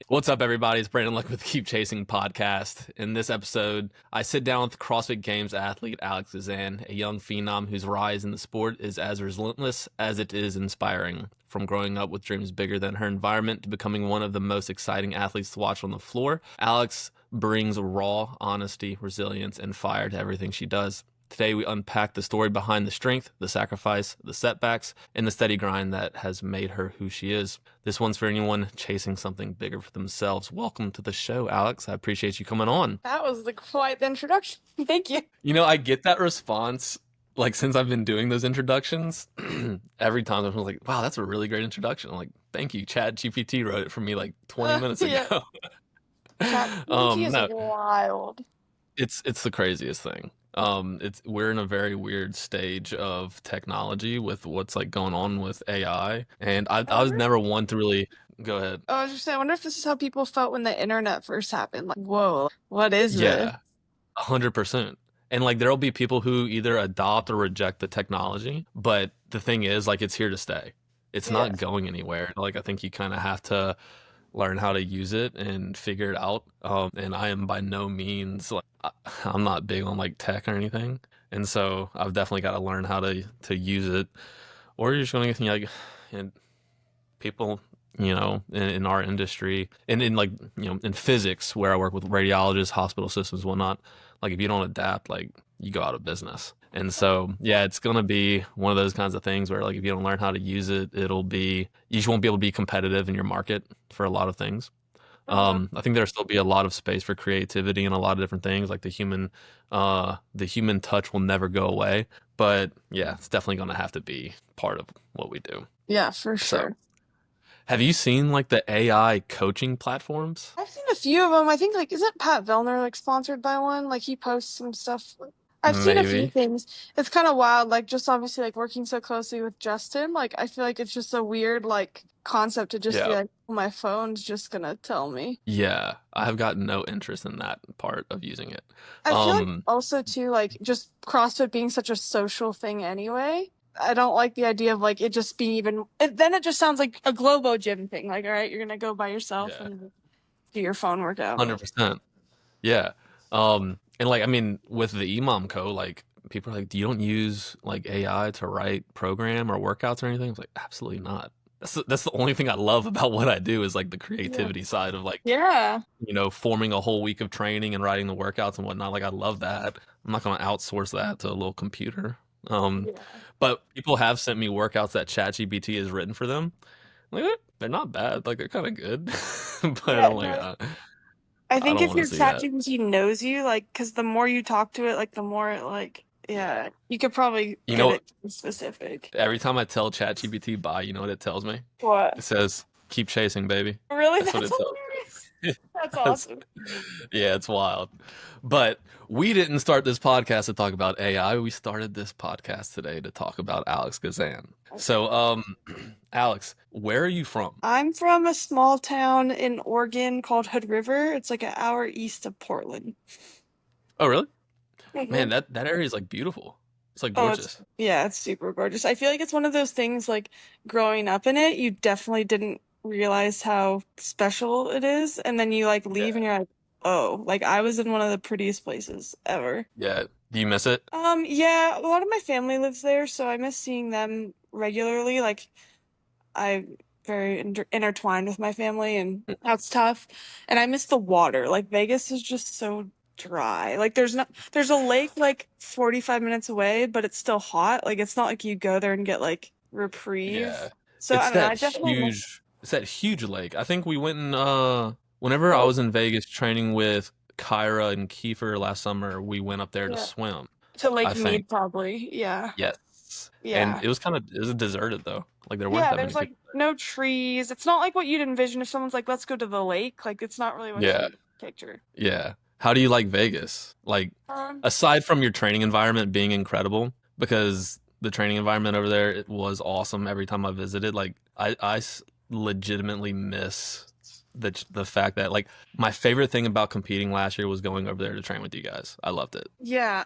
What's up, everybody? It's Brandon Luckett with Keep Chasing Podcast. In this episode, I sit down with CrossFit Games athlete Alex Gazan, a young phenom whose rise in the sport is as relentless as it is inspiring. From growing up with dreams bigger than her environment to becoming one of the most exciting athletes to watch on the floor, Alex brings raw honesty, resilience, and fire to everything she does. Today, we unpack the story behind the strength, the sacrifice, the setbacks, and the steady grind that has made her who she is. This one's for anyone chasing something bigger for themselves. Welcome to the show, Alex. I appreciate you coming on. That was quite the introduction. Thank you. I get that response like since I've been doing those introductions. Every time I'm like, wow, that's a really great introduction. I'm like, thank you. ChatGPT wrote it for me like 20 minutes Yeah. ago. ChatGPT is No, wild. it's the craziest thing. We're in a very weird stage of technology with what's like going on with AI, and I was never one to really go ahead. I was just saying, I wonder if this is how people felt when the internet first happened. Like, whoa, what is this? Yeah, 100%. And like there'll be people who either adopt or reject the technology, but the thing is, like, it's here to stay. It's Yeah. not going anywhere. Like, I think you kind of have to learn how to use it and figure it out. And I am by no means like I'm not big on like tech or anything, and so I've definitely got to learn how to use it. Or you're just going to like, and people, in our industry and in like in physics where I work with radiologists, hospital systems, whatnot. Like if you don't adapt, like you go out of business. And so, yeah, it's going to be one of those kinds of things where, like, if you don't learn how to use it, you just won't be able to be competitive in your market for a lot of things. I think there'll still be a lot of space for creativity and a lot of different things. Like the human touch will never go away. But yeah, it's definitely going to have to be part of what we do. Yeah, for So, sure. have you seen like the AI coaching platforms? I've seen a few of them. I think isn't Pat Vellner sponsored by one? Like he posts some stuff. I've seen a few Maybe. things. It's kind of wild. Like just obviously working so closely with Justin. Like I feel like it's just a weird concept to just be Yeah. like, "Oh, my phone's just gonna tell me." Yeah. I have got no interest in that part of using it. I feel like Um, also too just CrossFit being such a social thing anyway. I don't like the idea of it just being then it just sounds like a Globo gym thing. Like, all right, you're gonna go by yourself yeah, and do your phone workout. 100%. Yeah. And like, I mean, with the Imam Co, like people are like, you don't use like AI to write program or workouts or anything? It's like, absolutely not. That's the only thing I love about what I do is like the Yeah. creativity side of like, Yeah. forming a whole week of training and writing the workouts and whatnot. Like I love that. I'm not going to outsource that to a little computer. Um, Yeah. but people have sent me workouts that ChatGPT has written for them. Like, they're not bad. Like they're kind of good. But Yeah, I'm like, no. I I think don't if want to your see that. ChatGPT knows you, because the more you talk to it, the more it Yeah. yeah, you could probably You get know, it specific. every time I tell ChatGPT bye, you know what it tells me? What? It says, keep chasing, baby. Really? That's what That's it tells hilarious. me. That's That's, awesome. yeah, it's wild. But we didn't start this podcast to talk about AI. We started this podcast today to talk about Alex Gazan. So, Alex, where are you from? I'm from a small town in Oregon called Hood River. It's like an hour east of Portland. Oh, really? Man, Mhm. that area is like beautiful. It's like Oh, gorgeous. it's super gorgeous. I feel like it's one of those things growing up in it, you definitely didn't realize how special it is, and then you Yeah. leave and you're like, oh, I was in one of the prettiest places ever. Yeah. Do you miss it? Yeah, a lot of my family lives there, so I miss seeing them regularly. I'm very intertwined with my family, and that's tough. And I miss the water. Vegas is just so dry. There's a lake 45 minutes away, but it's still hot. It's not like you go there and get reprieve. Yeah. So I don't know. I definitely miss. It's that huge lake. I think we went and whenever I Oh, was in Vegas training with Kyra and Kiefer last summer, we went up there to yeah. swim, To I Lake think. Mead, probably. Yeah. Yes. And Yeah. it was deserted though. Like there weren't Yeah, that there's many people no trees. It's not like what you'd envision if someone's like, let's go to the lake. It's not really what there. Yeah. you picture. Yeah. How do you like Vegas? Like Um, aside from your training environment being incredible, because the training environment over there it was awesome every time I visited. Like legitimately miss the fact that like my favorite thing about competing last year was going over there to train with you guys. I loved it. yeah.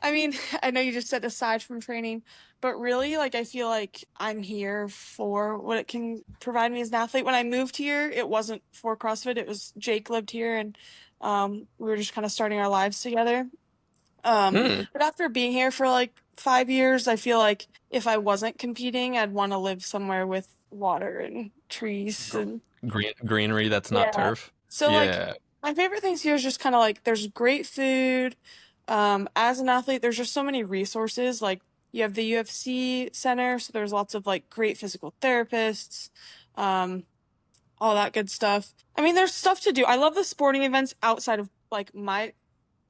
I mean, I know you just said aside from training, but really, like, I feel like I'm here for what it can provide me as an athlete. When I moved here, it wasn't for CrossFit. It was Jake lived here, and we were just kind of starting our lives together. Hmm. But after being here for like 5 years, I feel like if I wasn't competing, I'd want to live somewhere with water and trees Gr- and greenery that's not yeah. turf. So like Yeah. my favorite things here is just kind of like there's great food. As an athlete, there's just so many resources. Like you have the UFC center, so there's lots of like great physical therapists, um, all that good stuff. I mean, there's stuff to do. I love the sporting events outside of like my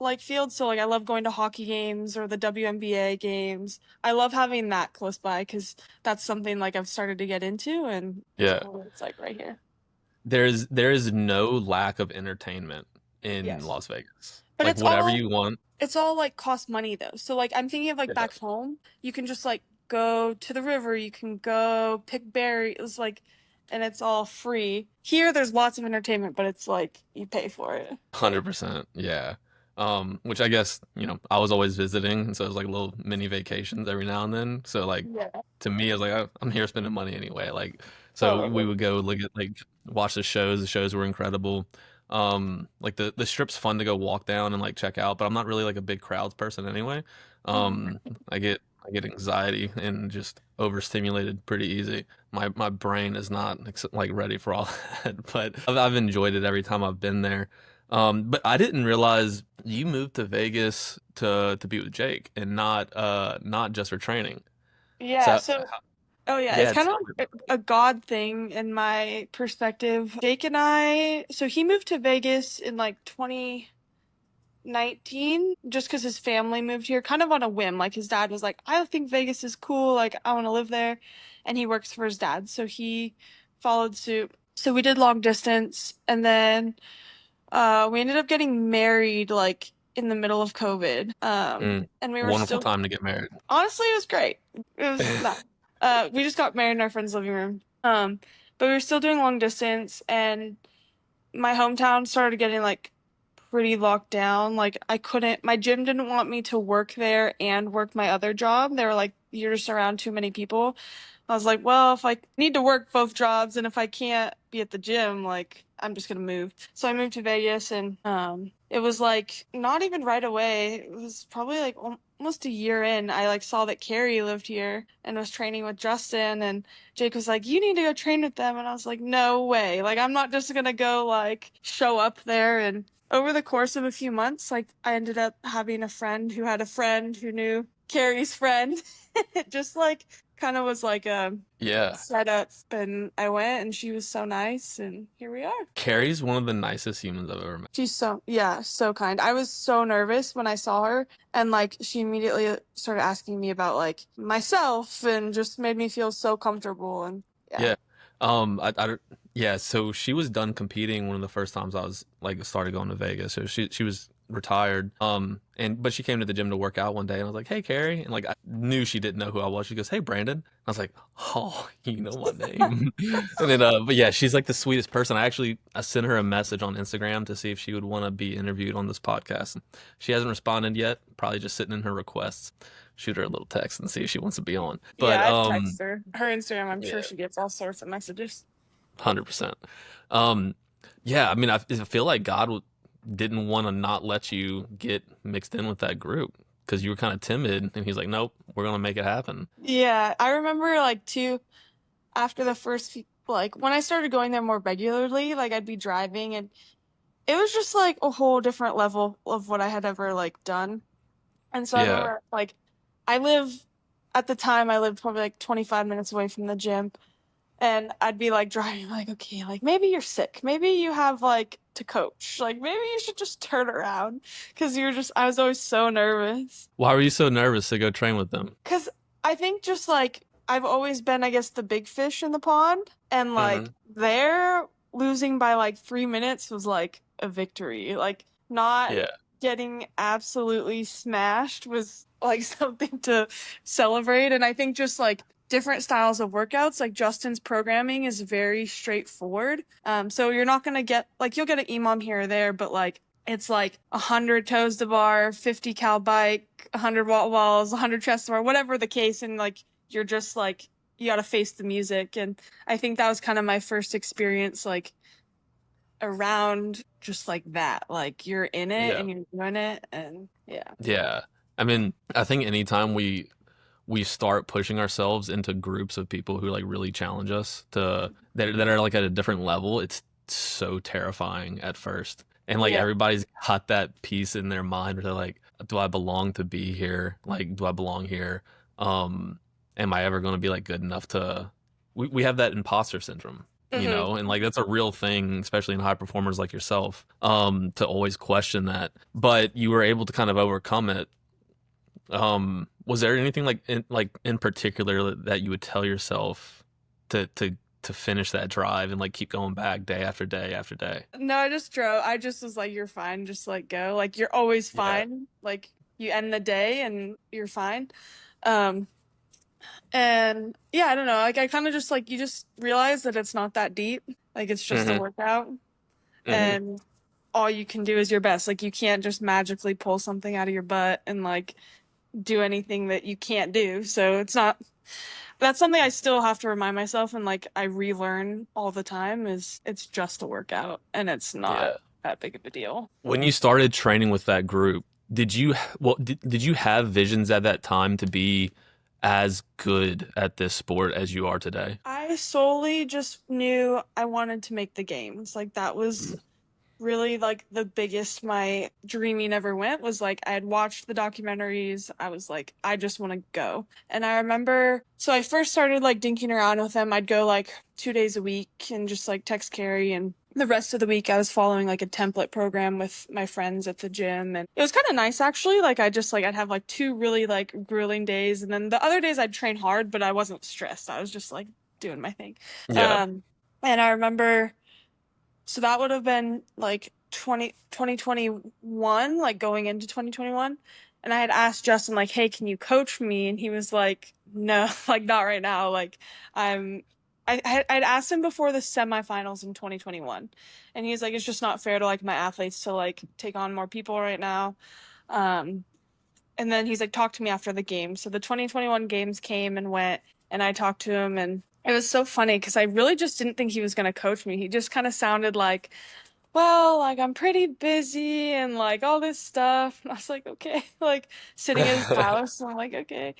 like field. So like I love going to hockey games or the WNBA games. I love having that close by because that's something like I've started to get into and Yeah. it's like right here. There is no lack of entertainment in Yes. Las Vegas. But Like whatever you want. it's all like cost money though. So like I'm thinking of like It back does. home, you can just like go to the river, you can go pick berries like and it's all free. Here there's lots of entertainment, but it's like you pay for it. 100%. Yeah. Which I guess, I was always visiting, and so it was like little mini vacations every now and then. So like Yeah, to me, I was like, I'm here spending money anyway. Like, so we totally. would go look at like watch the shows. The shows were incredible. Like the strip's fun to go walk down and like check out, but I'm not really like a big crowds person anyway. Um, I get anxiety and just overstimulated pretty easy. My brain is not like ready for all that, but I've enjoyed it every time I've been there. But I didn't realize you moved to Vegas to be with Jake and not just for training. Yeah, So so oh yeah, it's yeah, kind of tell me like about a God thing in my perspective. Jake and I, so he moved to Vegas in like 2019 just because his family moved here kind of on a whim. Like his dad was like, I think Vegas is cool, like I want to live there. And he works for his dad, so he followed suit. So we did long distance and then we ended up getting married like in the middle of COVID. it. And we were Wonderful still time to get married. honestly, it was great. It was not. We just got married in our friend's living room. But we were still doing long distance, and my hometown started getting like pretty locked down. Like I couldn't. My gym didn't want me to work there and work my other job. They were like, "You're just around too many people." I was like, "Well, if I need to work both jobs, and if I can't be at the gym, like I'm just gonna move." So I moved to Vegas, and it was like not even right away. It was probably like almost a year in. I like saw that Carrie lived here and was training with Justin, and Jake was like, "You need to go train with them," and I was like, "No way! Like I'm not just gonna go like show up there." And over the course of a few months, like I ended up having a friend who had a friend who knew Carrie's friend. It just like kind of was like a Yeah. setup, and I went, and she was so nice, and here we are. Carrie's one of the nicest humans I've ever met. She's so, yeah, so kind. I was so nervous when I saw her, and like she immediately started asking me about like myself and just made me feel so comfortable. And yeah, Yeah. Yeah, so she was done competing one of the first times I was like started going to Vegas. So she was retired. But she came to the gym to work out one day and I was like, "Hey, Carrie." And like I knew she didn't know who I was. She goes, "Hey, Brandon." I was like, "Oh, you know my name." And then but yeah, she's like the sweetest person. I sent her a message on Instagram to see if she would want to be interviewed on this podcast. She hasn't responded yet, probably just sitting in her requests. Shoot her a little text and see if she wants to be on. yeah, But I've texted her. Her Instagram, I'm sure yeah. she gets all sorts of messages. 100%. Um, yeah, I mean, I feel like didn't want to not let you get mixed in with that group because you were kind of timid, and he's like, "Nope, we're gonna make it happen." Yeah, I remember like too after the first few, like when I started going there more regularly, like I'd be driving and it was just like a whole different level of what I had ever like done. And so I Yeah, remember like I live at the time I lived probably like 25 minutes away from the gym and I'd be like driving like okay, like maybe you're sick. Maybe you have like to coach. Like maybe you should just turn around because you're just I was always so nervous. why were you so nervous to go train with them? Cause I think just like I've always been, I guess, the big fish in the pond, and like Hmm. there losing by like 3 minutes was like a victory. Like not Yeah, getting absolutely smashed was like something to celebrate. And I think just like different styles of workouts, like Justin's programming is very straightforward. So you're not gonna get like you'll get an EMOM here or there, but like it's like 100 toes to bar, 50 cal bike, 100 wall balls, 100 chest to bar, whatever the case. And like, you're just like, you got to face the music. And I think that was kind of my first experience, like around just like that. Like you're in it Yeah. and you're doing it. And yeah. Yeah. I mean, I think anytime we start pushing ourselves into groups of people who like really challenge us that are like at a different level, it's so terrifying at first. And like Yeah. everybody's got that piece in their mind where they're like, do I belong to be here? Like, do I belong here? Am I ever going to be like good enough to we have that imposter syndrome, you Hmm. know, and like that's a real thing, especially in high performers like yourself, to always question that. But you were able to kind of overcome it. Was there anything like in particular that you would tell yourself to finish that drive and like keep going back day after day after day? No, I just drove. I just was like, you're fine. Just like go. Like you're always Yeah. fine. Like you end the day and you're fine. Um, and yeah, I don't know. Like I kind of just like, you just realize that it's not that deep. Like it's just a Hmm. workout Hmm. and all you can do is your best. Like you can't just magically pull something out of your butt and like do anything that you can't do. So it's not, that's something I still have to remind myself and like I relearn all the time is it's just a workout and it's not Yeah. that big of a deal. When you started training with that group, did you have visions at that time to be as good at this sport as you are today? I solely just knew I wanted to make the games. Like that was really like the biggest my dreaming ever went was like I had watched the documentaries. I was like, I just want to go. And I remember, so I first started like dinking around with them. I'd go like 2 days a week and just like text Carrie and the rest of the week I was following like a template program with my friends at the gym and it was kind of nice actually. Like I just like I'd have like two really like grueling days and then the other days I'd train hard, but I wasn't stressed. I was just like doing my thing. Yeah. Um and I remember so that would have been like 2021, like going into 2021. And I had asked Justin, like, hey, can you coach me? And he was like, no, like, not right now. Like, I'm, I'd asked him before the semifinals in 2021. And he's like, it's just not fair to like my athletes to like take on more people right now. Um, and then he's like, talk to me after the game. So the 2021 games came and went, and I talked to him, and it was so funny because I really just didn't think he was going to coach me. He just kind of sounded like, well, like I'm pretty busy and like all this stuff. And I was like, okay, like sitting in his house. And I'm like, okay.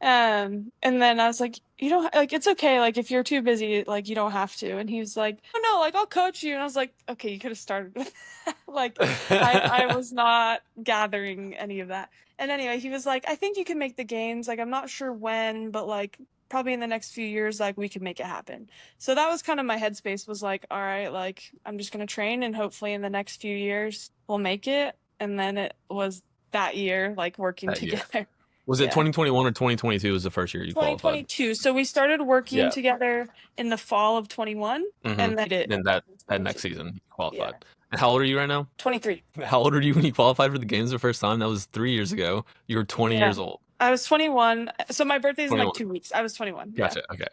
And then I was like, you don't like it's okay, like if you're too busy, like you don't have to. And he was like, oh no, like I'll coach you. And I was like, okay, you could have started with that. Like I was not gathering any of that. And anyway, he was like, I think you can make the games. Like I'm not sure when, but like probably in the next few years, like we can make it happen. So that was kind of my headspace was like, all right, like I'm just gonna train and hopefully in the next few years we'll make it. And then it was that year, like working That year. together. Was it Yeah. 2021 or 2022 was the first year you qualified? 2022. So we started working Yeah. together in the fall of 21 Hmm. and then did Then that next season you yeah. qualified. And how old are you right now? 23. How old are you when you qualified for the games the first time? That was 3 years ago. You were 20 Yeah. years old. I was 21. So my birthday's in like 21. 2 weeks. I was 21. Yeah. Gotcha. Okay.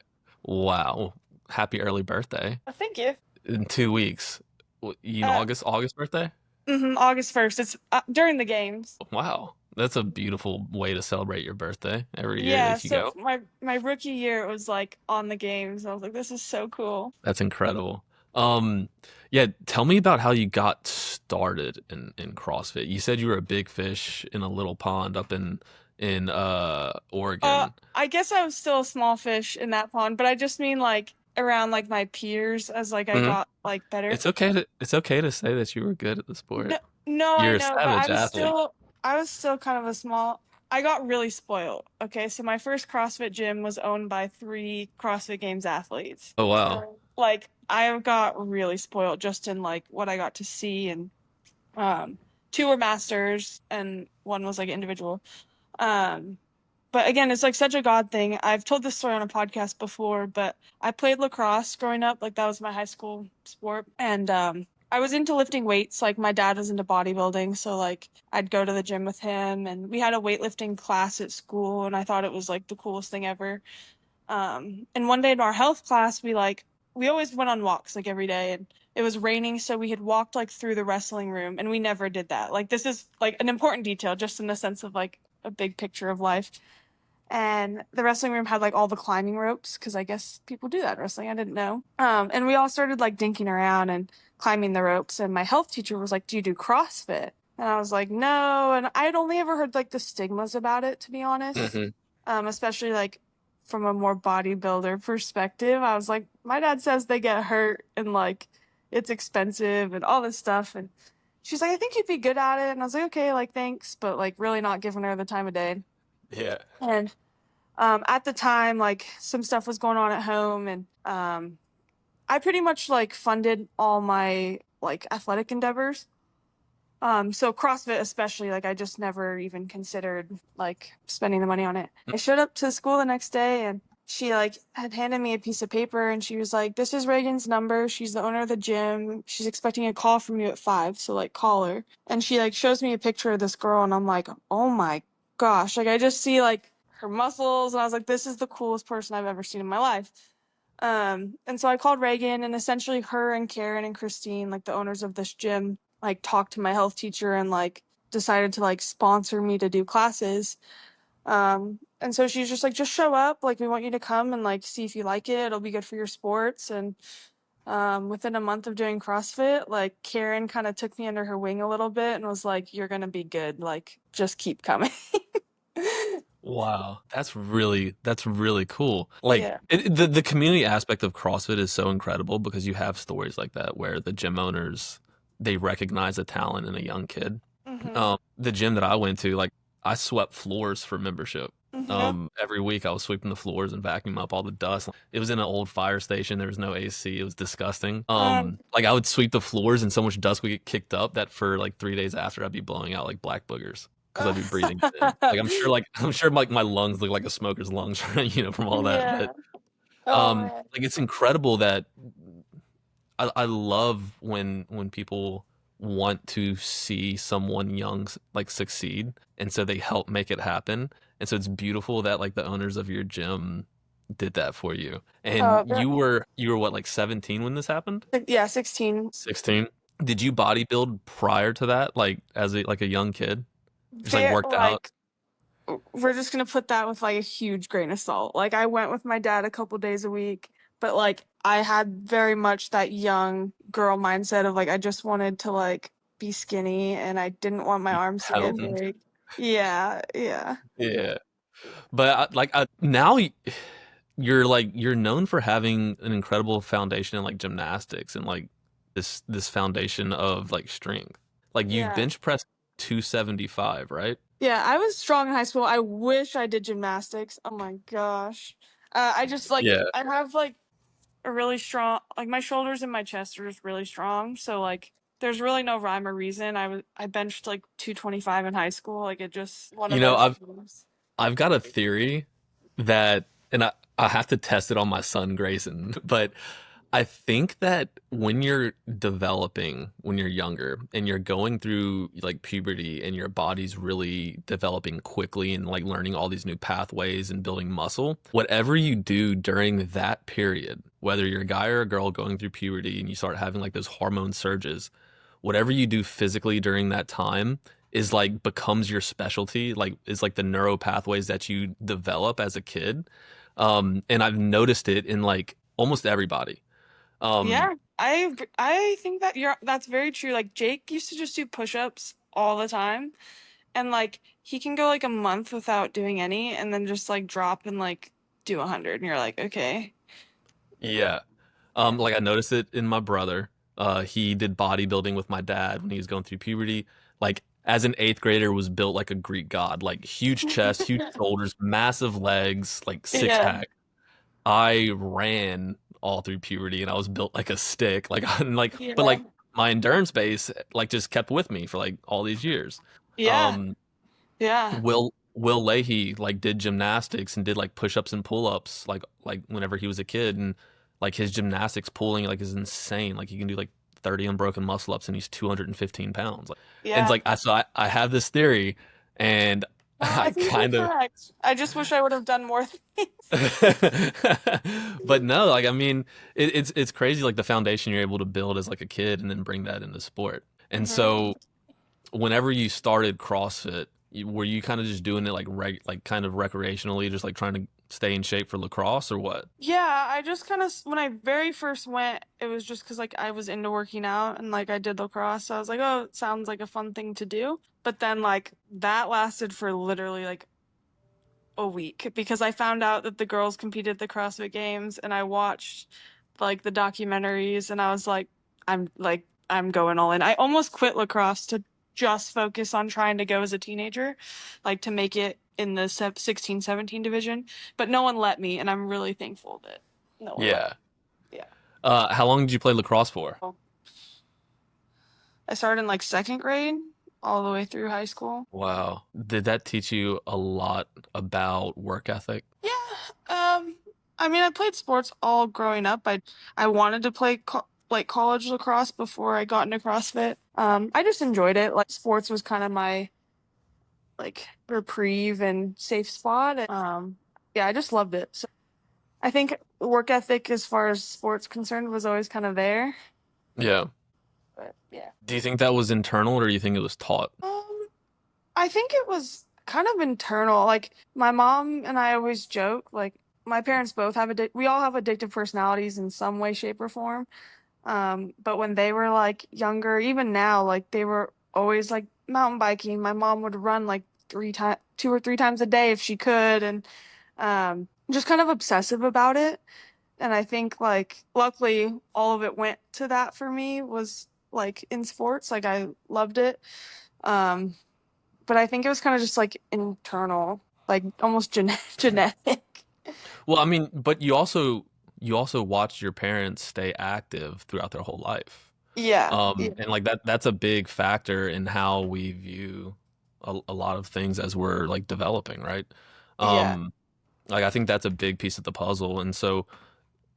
Wow. Happy early birthday. Thank you. In 2 weeks. You in Uh, August birthday? August 1st. It's during the games. Wow. That's a beautiful way to celebrate your birthday every year Yeah. if you So go. my rookie year, it was like on the games. I was like, this is so cool. That's incredible. Um, yeah, tell me about how you got started in CrossFit. You said you were a big fish in a little pond up in Oregon. I guess I was still a small fish in that pond, but I just mean like around like my peers as like I Hmm. got like better. It's okay to say that you were good at the No, sport. no, I You're a know, but savage athlete. I was still kind of a small. I got really spoiled. Okay, so my first CrossFit gym was owned by three CrossFit Games athletes. Oh wow. So, like, I got really spoiled just in like what I got to see, and um, two were masters and one was like individual. Um, but again, it's like such a God thing. I've told this story on a podcast before, but I played lacrosse growing up. Like that was my high school sport. And I was into lifting weights. Like my dad was into bodybuilding, so like I'd go to the gym with him and we had a weightlifting class at school and I thought it was like the coolest thing ever. And one day in our health class, we always went on walks like every day and it was raining, so we had walked like through the wrestling room, and we never did that. Like this is like an important detail, just in the sense of like a big picture of life. And the wrestling room had like all the climbing ropes because I guess people do that in wrestling. I didn't know. And we all started like dinking around and climbing the ropes. And my health teacher was like, "Do you do CrossFit?" And I was like, "No." And I had only ever heard like the stigmas about it, to be honest. Hmm. Especially like from a more bodybuilder perspective. I was like, my dad says they get hurt and like it's expensive and all this stuff. And she's like, "I think you'd be good at it." And I was like, "Okay, like thanks," but like really not giving her the time of day. Yeah. And at the time, like some stuff was going on at home, and I pretty much like funded all my like athletic endeavors. So CrossFit especially, like I just never even considered like spending the money on it. I showed up to school the next day, and she like had handed me a piece of paper, and she was like, "This is Reagan's number. She's the owner of the gym. She's expecting a call from you at 5, so like call her." And she like shows me a picture of this girl, and I'm like, "Oh my gosh." Like I just see like her muscles, and I was like, "This is the coolest person I've ever seen in my life." And so I called Reagan, and essentially her and Karen and Christine, like the owners of this gym, like talked to my health teacher and like decided to like sponsor me to do classes. And so she's just like, "Just show up. Like we want you to come and like see if you like it. It'll be good for your sports." And within a month of doing CrossFit, like Karen kind of took me under her wing a little bit and was like, "You're gonna be good. Like just keep coming." Wow, that's really cool. Like Yeah. the community aspect of CrossFit is so incredible because you have stories like that where the gym owners they recognize a talent in a young kid. Hmm. The gym that I went to, like I swept floors for membership. Hmm. Every week I was sweeping the floors and vacuuming up all the dust. It was in an old fire station. There was no AC. It was disgusting. Like I would sweep the floors and so much dust would get kicked up that for like 3 days after I'd be blowing out like black boogers because I'd be breathing it in. Like I'm sure like my lungs look like a smoker's lungs, from all that. But Yeah. Oh man. like it's incredible that I love when people want to see someone young like succeed, and so they help make it happen. And so it's beautiful that like the owners of your gym did that for you. And Yeah. you were what, like 17 when this happened? Yeah, 16. 16. Did you bodybuild prior to that, like as a young kid? Just like Fair, worked out? like we're just gonna put that with like a huge grain of salt. Like I went with my dad a couple days a week, but like I had very much that young girl mindset of like I just wanted to like be skinny and I didn't want my You arms to get pedaled into big. Yeah, yeah. yeah. But now you're known for having an incredible foundation in like gymnastics and like this foundation of like strength. Like you've Yeah. bench pressed 275, right? Yeah, I was strong in high school. I wish I did gymnastics. Oh my gosh. I just like Yeah. I have like a really strong like my shoulders and my chest are just really strong. So like there's really no rhyme or reason. I benched like 225 in high school. Like it just one of You know, those I've things. I've got a theory that, and I have to test it on my son Grayson, but I think that when you're developing, when you're younger and you're going through like puberty and your body's really developing quickly and like learning all these new pathways and building muscle, whatever you do during that period, whether you're a guy or a girl going through puberty and you start having like those hormone surges, whatever you do physically during that time is like becomes your specialty, like is like the neuro pathways that you develop as a kid. And I've noticed it in like almost everybody. Um, Yeah, I think that that's very true. Like Jake used to just do push-ups all the time, and like he can go like a month without doing any, and then just like drop and like do 100, and you're like, okay. yeah. Yeah. Like I noticed it in my brother. He did bodybuilding with my dad when he was going through puberty. Like as an eighth grader, was built like a Greek god, like huge chest, huge shoulders, massive legs, like six Yeah. pack. I ran all through puberty and I was built like a stick. Like I'm like, but Yeah. like my endurance base like just kept with me for like all these years. Yeah. Um, Yeah. Will Leahy like did gymnastics and did like push-ups and pull-ups like whenever he was a kid, and like his gymnastics pulling like is insane. Like he can do like 30 unbroken muscle ups and he's 215 pounds. Like and it's Yeah. like I have this theory, and I I think you're kind of. correct. I just wish I would have done more things. But no, like I mean, it's crazy like the foundation you're able to build as like a kid and then bring that into sport. And Hmm. so whenever you started CrossFit, were you kind of just doing it like like kind of recreationally, just like trying to stay in shape for lacrosse or what? Yeah, I just kind of when I very first went, it was just because like I was into working out and like I did lacrosse, so I was like, oh, it sounds like a fun thing to do. But then like that lasted for literally like a week because I found out that the girls competed at the CrossFit Games and I watched like the documentaries and I was like I'm going all in. I almost quit lacrosse to just focus on trying to go as a teenager, like to make it in the 16, 17 division, but no one let me and I'm really thankful that no one let Yeah. me. Yeah. How long did you play lacrosse for? Well, I started in like second grade all the way through high school. Wow. Did that teach you a lot about work ethic? Yeah, um, I mean, I played sports all growing up. I wanted to play like college lacrosse before I got into CrossFit. I just enjoyed it. Like sports was kind of my like reprieve and safe spot. Yeah, I just loved it. So I think work ethic as far as sports concerned was always kind of there. Yeah. But yeah. Do you think that was internal or do you think it was taught? I think it was kind of internal. Like my mom and I always joke, like my parents both have we all have addictive personalities in some way, shape, or form. But when they were like younger, even now, like they were always like mountain biking. My mom would run like 2 or 3 times a day if she could, and just kind of obsessive about it. And I think like luckily all of it went to that for me was like in sports. Like I loved it. Um, but I think it was kind of just like internal, like almost genetic. Well, I mean, but you also watched your parents stay active throughout their whole life. Yeah, yeah, And like that's a big factor in how we view a lot of things as we're like developing, right? yeah, Um, like I think that's a big piece of the puzzle. And so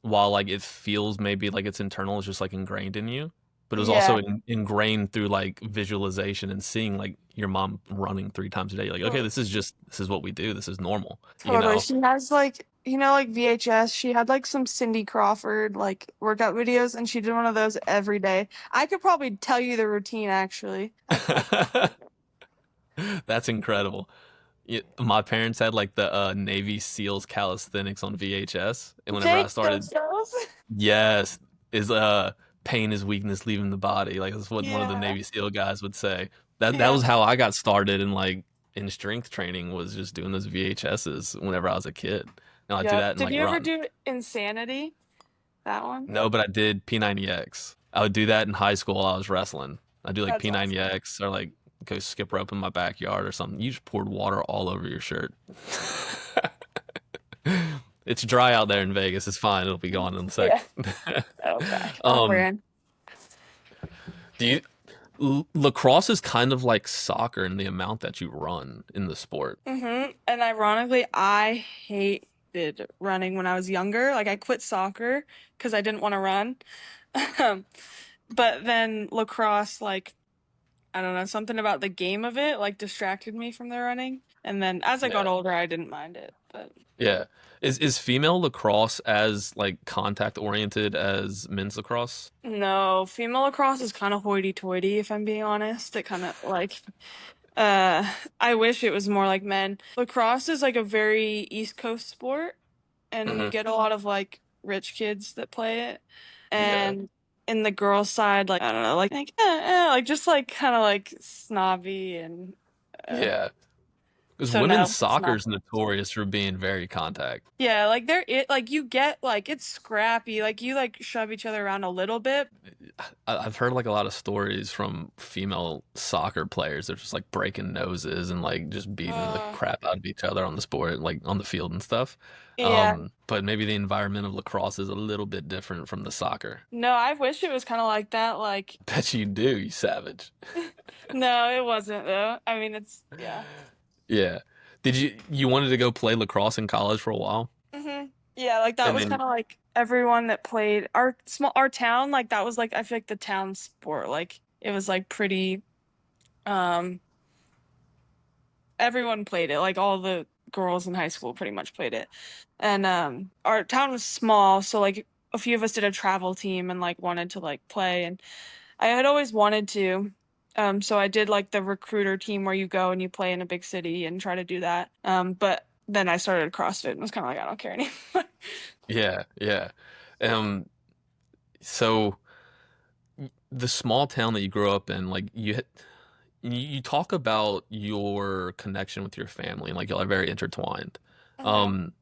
while like it feels maybe like it's internal, it's just like ingrained in you, but it was yeah. also ingrained through like visualization and seeing like your mom running 3 times a day. You're like, okay, this is what we do. This is normal, you Totally. know? She has like, like VHS. She had like some Cindy Crawford like workout videos and she did one of those every day. I could probably tell you the routine actually. I That's incredible. My parents had like the Navy SEALs calisthenics on VHS, and whenever I Jake started, does those. yes, is pain is weakness leaving the body. Like that's what one of the Yeah. Navy SEAL guys would say. That Yeah. was how I got started in like in strength training was just doing those VHSs whenever I was a kid. And I do Yep. that and Did like you ever run. do Insanity? That one? No, but I did P90X. I would do that in high school while I was wrestling. I do like That's awesome. P90X or like go skip rope in my backyard or something. You just poured water all over your shirt. It's dry out there in Vegas. It's fine. It'll be gone in a sec. Yeah. Okay. On um, brand. do you lacrosse is kind of like soccer in the amount that you run in the sport. And ironically, I hated running when I was younger. Like I quit soccer because I didn't want to run. Um, But then lacrosse, like I don't know, something about the game of it like distracted me from the running. And then as I got Yeah. older, I didn't mind it. But Yeah. Is female lacrosse as like contact oriented as men's lacrosse? no, female lacrosse is kind of hoity-toity, if I'm being honest. It kind of like I wish it was more like men. Lacrosse is like a very East Coast sport, and you Hmm. get a lot of like rich kids that play it. Yeah. And in the girls' side, like I don't know, like just like kind of like snobby and uh, Yeah. Because so women's no, it's soccer not. is notorious for being very contact. Yeah, like like you get like it's scrappy, like you like shove each other around a little bit. I've heard like a lot of stories from female soccer players. They're just like breaking noses and like just beating the Uh, crap out of each other on the sport, like on the field and stuff. yeah. But maybe the environment of lacrosse is a little bit different from the soccer. No, I wish it was kind of like that. Like, Bet you do, you savage. no, it wasn't though. I mean, it's yeah. Yeah. Did you wanted to go play lacrosse in college for a while? Yeah, like that And was then kind of like everyone that played our town, like that was like I feel like the town sport. Like it was like pretty um everyone played it. Like all the girls in high school pretty much played it. And our town was small, so like a few of us did a travel team and like wanted to like play, and I had always wanted to. So I did like the recruiter team where you go and you play in a big city and try to do that. But then I started CrossFit and was kind of like, I don't care anymore. Yeah, yeah. Um, so the small town that you grew up in, like you talk about your connection with your family and like y'all are very intertwined. Mhm. Um,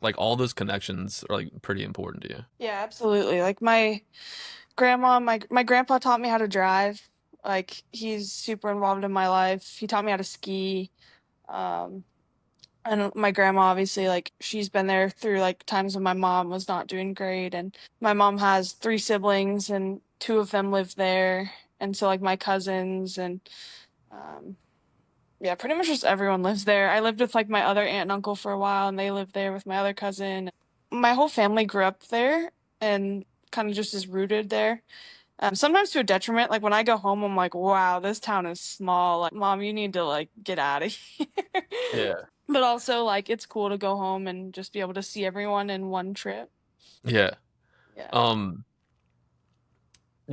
like all those connections are like pretty important to you. Yeah, absolutely. Like my grandma, my grandpa taught me how to drive. Like he's super involved in my life. He taught me how to ski. Um, and my grandma obviously like she's been there through like times when my mom was not doing great, and my mom has three siblings and two of them live there, and so like my cousins and um yeah, pretty much just everyone lives there. I lived with like my other aunt and uncle for a while, and they lived there with my other cousin. My whole family grew up there and kind of just is rooted there. Sometimes to a detriment. Like when I go home, I'm like, wow, this town is small. Like, mom, you need to like get out of here. Yeah. But also, like, it's cool to go home and just be able to see everyone in one trip. Yeah. Yeah. Um,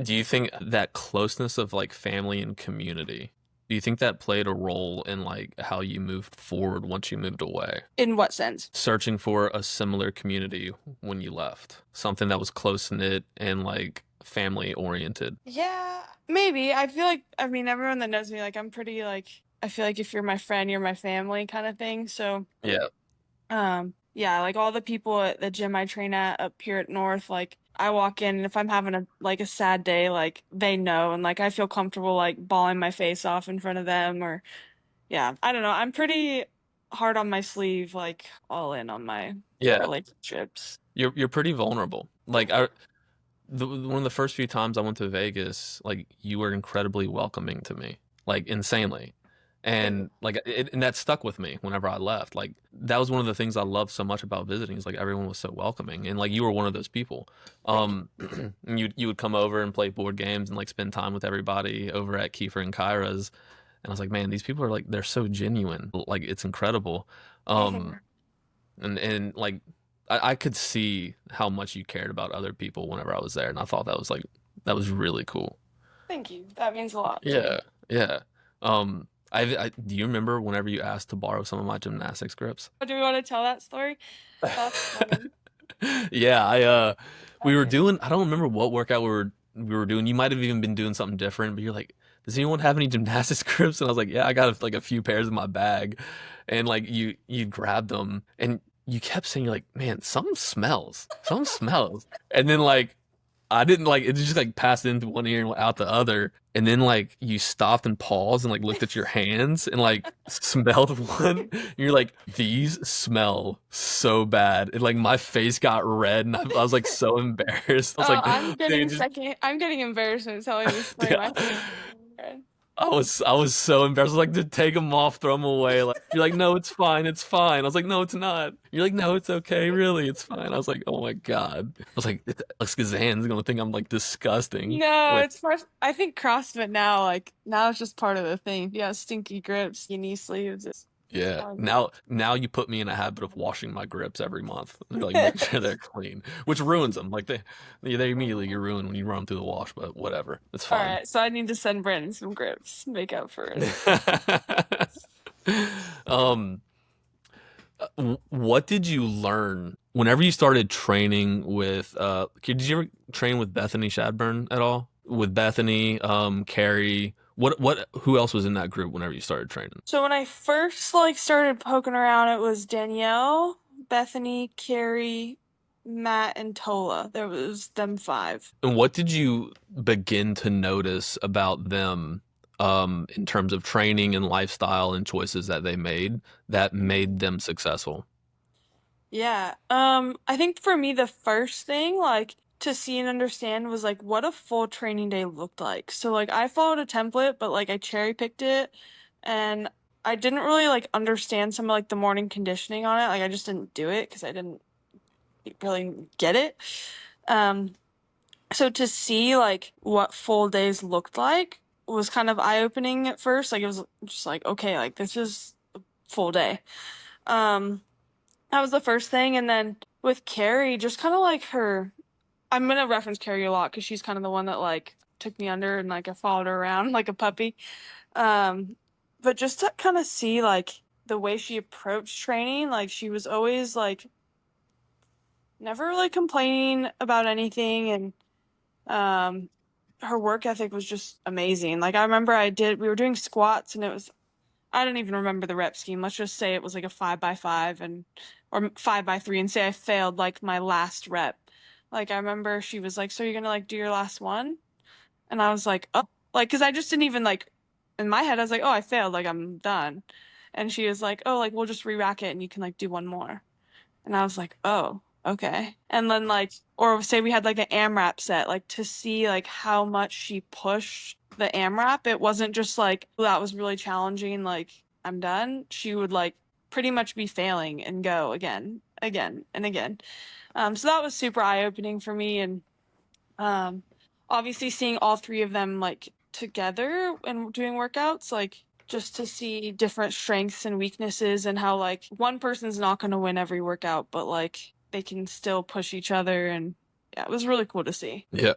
do you think that closeness of like family and community, do you think that played a role in like how you moved forward once you moved away? In what sense? Searching for a similar community when you left, something that was close knit and like family oriented. Yeah, maybe. I feel like, I mean, everyone that knows me, like, I'm pretty, like, I feel like if you're my friend, you're my family kind of thing. So, Yeah. yeah, like all the people at the gym I train at up here at North, like I walk in and if I'm having a like a sad day, like they know and like I feel comfortable like bawling my face off in front of them or yeah, I don't know. I'm pretty hard on my sleeve, like all in on my Yeah. relationships. You're pretty vulnerable. Like one of the first few times I went to Vegas, like you were incredibly welcoming to me, like insanely. Thank you. And like and that stuck with me whenever I left. Like that was one of the things I loved so much about visiting is like everyone was so welcoming and like you were one of those people. Thank you. And you would come over and play board games and like spend time with everybody over at Kiefer and Kyra's. And I was like, man, these people are like they're so genuine. Like it's incredible. Um Mhm. and like I could see how much you cared about other people whenever I was there, and I thought that was like that was really cool. Thank you. That means a lot to me. Yeah, yeah. I do you remember whenever you asked to borrow some of my gymnastics grips? Do we want to tell that story? That's funny. Yeah, we were Okay. doing I don't remember what workout we were doing. You might have even been doing something different, but you're like, does anyone have any gymnastics grips? And I was like, yeah, I got like a few pairs in my bag. And like you grabbed them and you kept saying you're like, man, something smells. Something smells. And then like I didn't like it just like passed into one ear and out the other. And then like you stopped and paused and like looked at your hands and like smelled one. And you're like, these smell so bad. And like my face got red and I was like so embarrassed. I was Oh, like, dude, just I'm getting embarrassed when telling this story. My face is red. I was so embarrassed. I was like, dude, take them off, throw them away. Like you're like, no, it's fine, it's fine. I was like, no, it's not. You're like, no, it's okay, really, it's fine. I was like, oh my God. I was like, Alex Gazan's gonna think I'm like disgusting. No, When it's part. I think CrossFit now, like now it's just part of the thing. If you have stinky grips, you knee sleeves. It's yeah, all good. now you put me in a habit of washing my grips every month. Like make sure they're clean, which ruins them. Like they immediately get ruined when you run them through the wash. But whatever, it's All fine. right, so I need to send Brandon some grips, make up for it. um, what did you learn whenever you started training with? Did you ever train with Bethany Shadburn at all? With Bethany, Carrie, who else was in that group whenever you started training? So when I first like started poking around, it was Danielle, Bethany, Carrie, Matt, and Tola. There was them five. And what did you begin to notice about them, in terms of training and lifestyle and choices that they made that made them successful? Yeah. I think for me the first thing like to see and understand was like what a full training day looked like. So like I followed a template, but like I cherry picked it and I didn't really like understand some of like the morning conditioning on it. Like I just didn't do it because I didn't really get it. Um, so to see like what full days looked like was kind of eye-opening at first. Like it was just like, okay, like this is a full day. Um, that was the first thing. And then with Carrie, just kind of like her, I'm gonna reference Carrie a lot because she's kind of the one that like took me under and like I followed her around like a puppy. Um, but just to kind of see like the way she approached training, like she was always like never really complaining about anything, and um her work ethic was just amazing. Like I remember we were doing squats and it was, I don't even remember the rep scheme. Let's just say it was like a 5 by 5 and or 5 by 3, and say I failed like my last rep. Like I remember she was like, "So you're gonna like do your last one?" And I was like, "Oh," like because I just didn't even like, in my head I was like, "Oh, I failed, like I'm done." And she was like, "Oh, like we'll just re-rack it and you can like do one more." And I was like, "Oh, okay." And then like, or say we had like an AMRAP set, like to see like how much she pushed the AMRAP. It wasn't just like, "Oh, that was really challenging, like I'm done." She would like pretty much be failing and go again, again, and again. So that was super eye-opening for me. And um, obviously seeing all three of them like together and doing workouts, like just to see different strengths and weaknesses and how like one person's not going to win every workout, but like they can still push each other. And yeah, it was really cool to see. Yeah.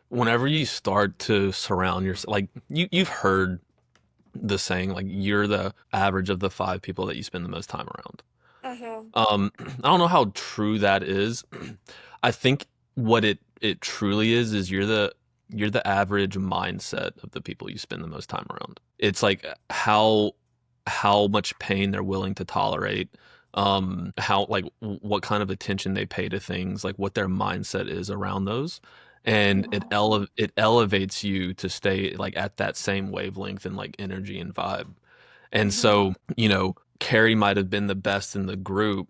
Whenever you start to surround yourself, like you've heard the saying, like you're the average of the 5 people that you spend the most time around. Uh-huh. I don't know how true that is. I think what it truly is you're the average mindset of the people you spend the most time around. It's like how much pain they're willing to tolerate, how like what kind of attention they pay to things, like what their mindset is around those. And it elevates you to stay like at that same wavelength and like energy and vibe. And Mm-hmm. so, Carrie might have been the best in the group.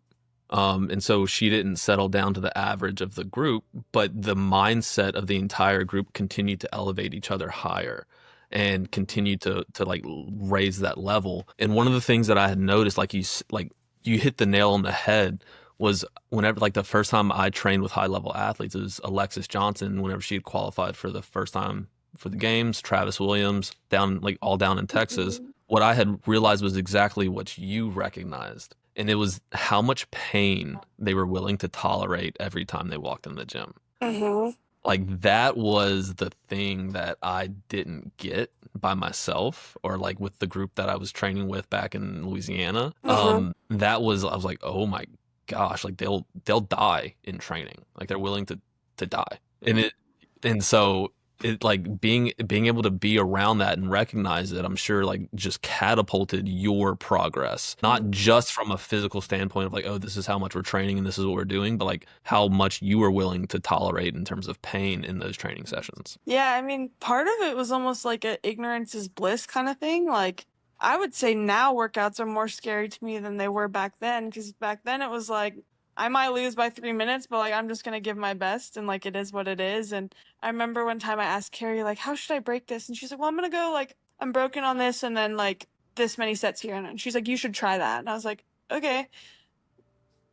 And so she didn't settle down to the average of the group, but the mindset of the entire group continued to elevate each other higher and continue to like raise that level. And one of the things that I had noticed, like you hit the nail on the head, was whenever like the first time I trained with high level athletes, it was Alexis Johnson. Whenever she had qualified for the first time for the games, Travis Williams down like all down in Texas, what I had realized was exactly what you recognized. And it was how much pain they were willing to tolerate every time they walked in the gym. Mm-hmm. Like that was the thing that I didn't get by myself or like with the group that I was training with back in Louisiana. Mm-hmm. That was, I was like, oh my gosh, like they'll die in training. Like they're willing to die. And it like being able to be around that and recognize it, I'm sure like just catapulted your progress, not just from a physical standpoint of like, oh, this is how much we're training and this is what we're doing, but like how much you were willing to tolerate in terms of pain in those training sessions. Yeah, I mean, part of it was almost like a ignorance is bliss kind of thing. Like, I would say now workouts are more scary to me than they were back then, because back then it was like I might lose by 3 minutes, but like I'm just gonna give my best and like it is what it is. And I remember one time I asked Carrie, like, how should I break this? And she's like, well, I'm gonna go like I'm broken on this and then like this many sets here. And she's like, you should try that. And I was like, okay.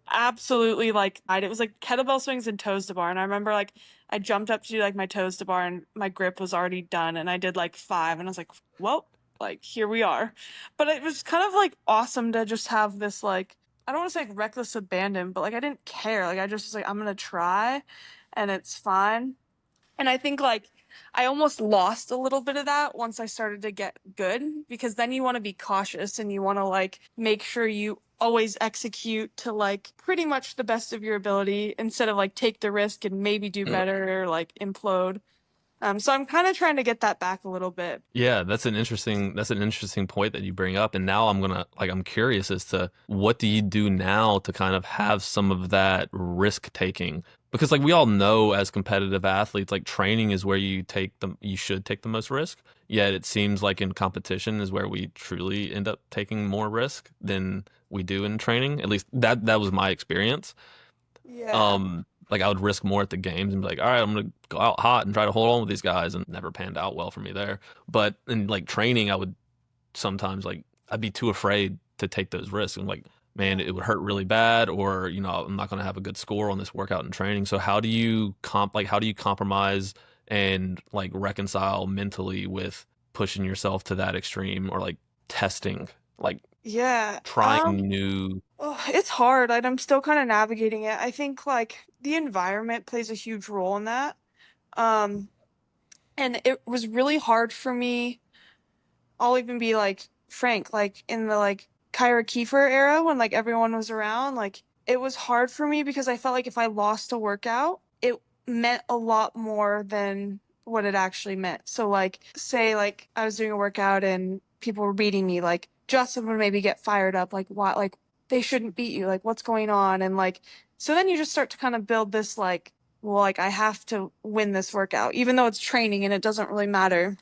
Absolutely, like it was like kettlebell swings and toes to bar. And I remember like I jumped up to do like my toes to bar and my grip was already done and I did like 5 and I was like, well, like here we are. But it was kind of like awesome to just have this like, I don't want to say like reckless abandon, but like I didn't care. Like I just was like, I'm gonna try and it's fine. And I think like I almost lost a little bit of that once I started to get good, because then you want to be cautious and you want to like make sure you always execute to like pretty much the best of your ability instead of like take the risk and maybe do better or like implode. So I'm kind of trying to get that back a little bit. Yeah, that's an interesting point that you bring up. And now I'm curious as to what do you do now to kind of have some of that risk taking? Because like we all know as competitive athletes, like training is where you should take the most risk. Yet it seems like in competition is where we truly end up taking more risk than we do in training. At least that was my experience. Yeah. Like I would risk more at the games and be like, all right, I'm gonna go out hot and try to hold on with these guys, and never panned out well for me there. But in like training, I would sometimes like I'd be too afraid to take those risks. I'm like, man, it would hurt really bad, or I'm not gonna have a good score on this workout and training. So how do you compromise and like reconcile mentally with pushing yourself to that extreme or like testing, like Yeah. trying new. Oh, it's hard. Like, I'm still kind of navigating it. I think like the environment plays a huge role in that. Um, and it was really hard for me. I'll even be like frank, like in the like Kyra Kiefer era when like everyone was around, like it was hard for me because I felt like if I lost a workout, it meant a lot more than what it actually meant. So like say like I was doing a workout and people were beating me, like Justin would maybe get fired up, like what like they shouldn't beat you, like what's going on? And like so then you just start to kind of build this like, well, like I have to win this workout, even though it's training and it doesn't really matter.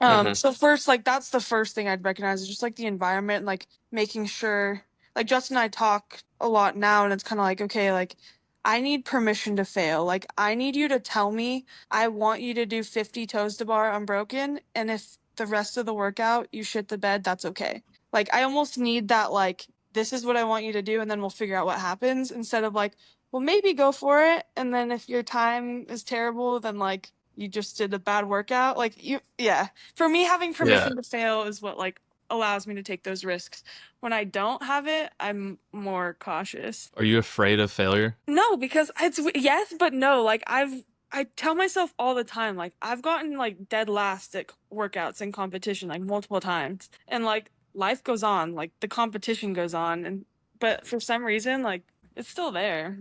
Hmm. So first, like that's the first thing I'd recognize is just like the environment, and, like making sure like Justin and I talk a lot now and it's kind of like, okay, like I need permission to fail. Like I need you to tell me I want you to do 50 toes to bar unbroken, and if the rest of the workout you shit the bed, that's okay. Like I almost need that like this is what I want you to do and then we'll figure out what happens instead of like, well maybe go for it and then if your time is terrible then like you just did a bad workout. Like you yeah, for me having Yeah. permission to fail is what like allows me to take those risks. When I don't have it, I'm more cautious. Are you afraid of failure? No, because it's yes, but no. Like I tell myself all the time, like I've gotten like dead last at workouts and competition like multiple times, and like life goes on, like the competition goes on, and but for some reason, like it's still there.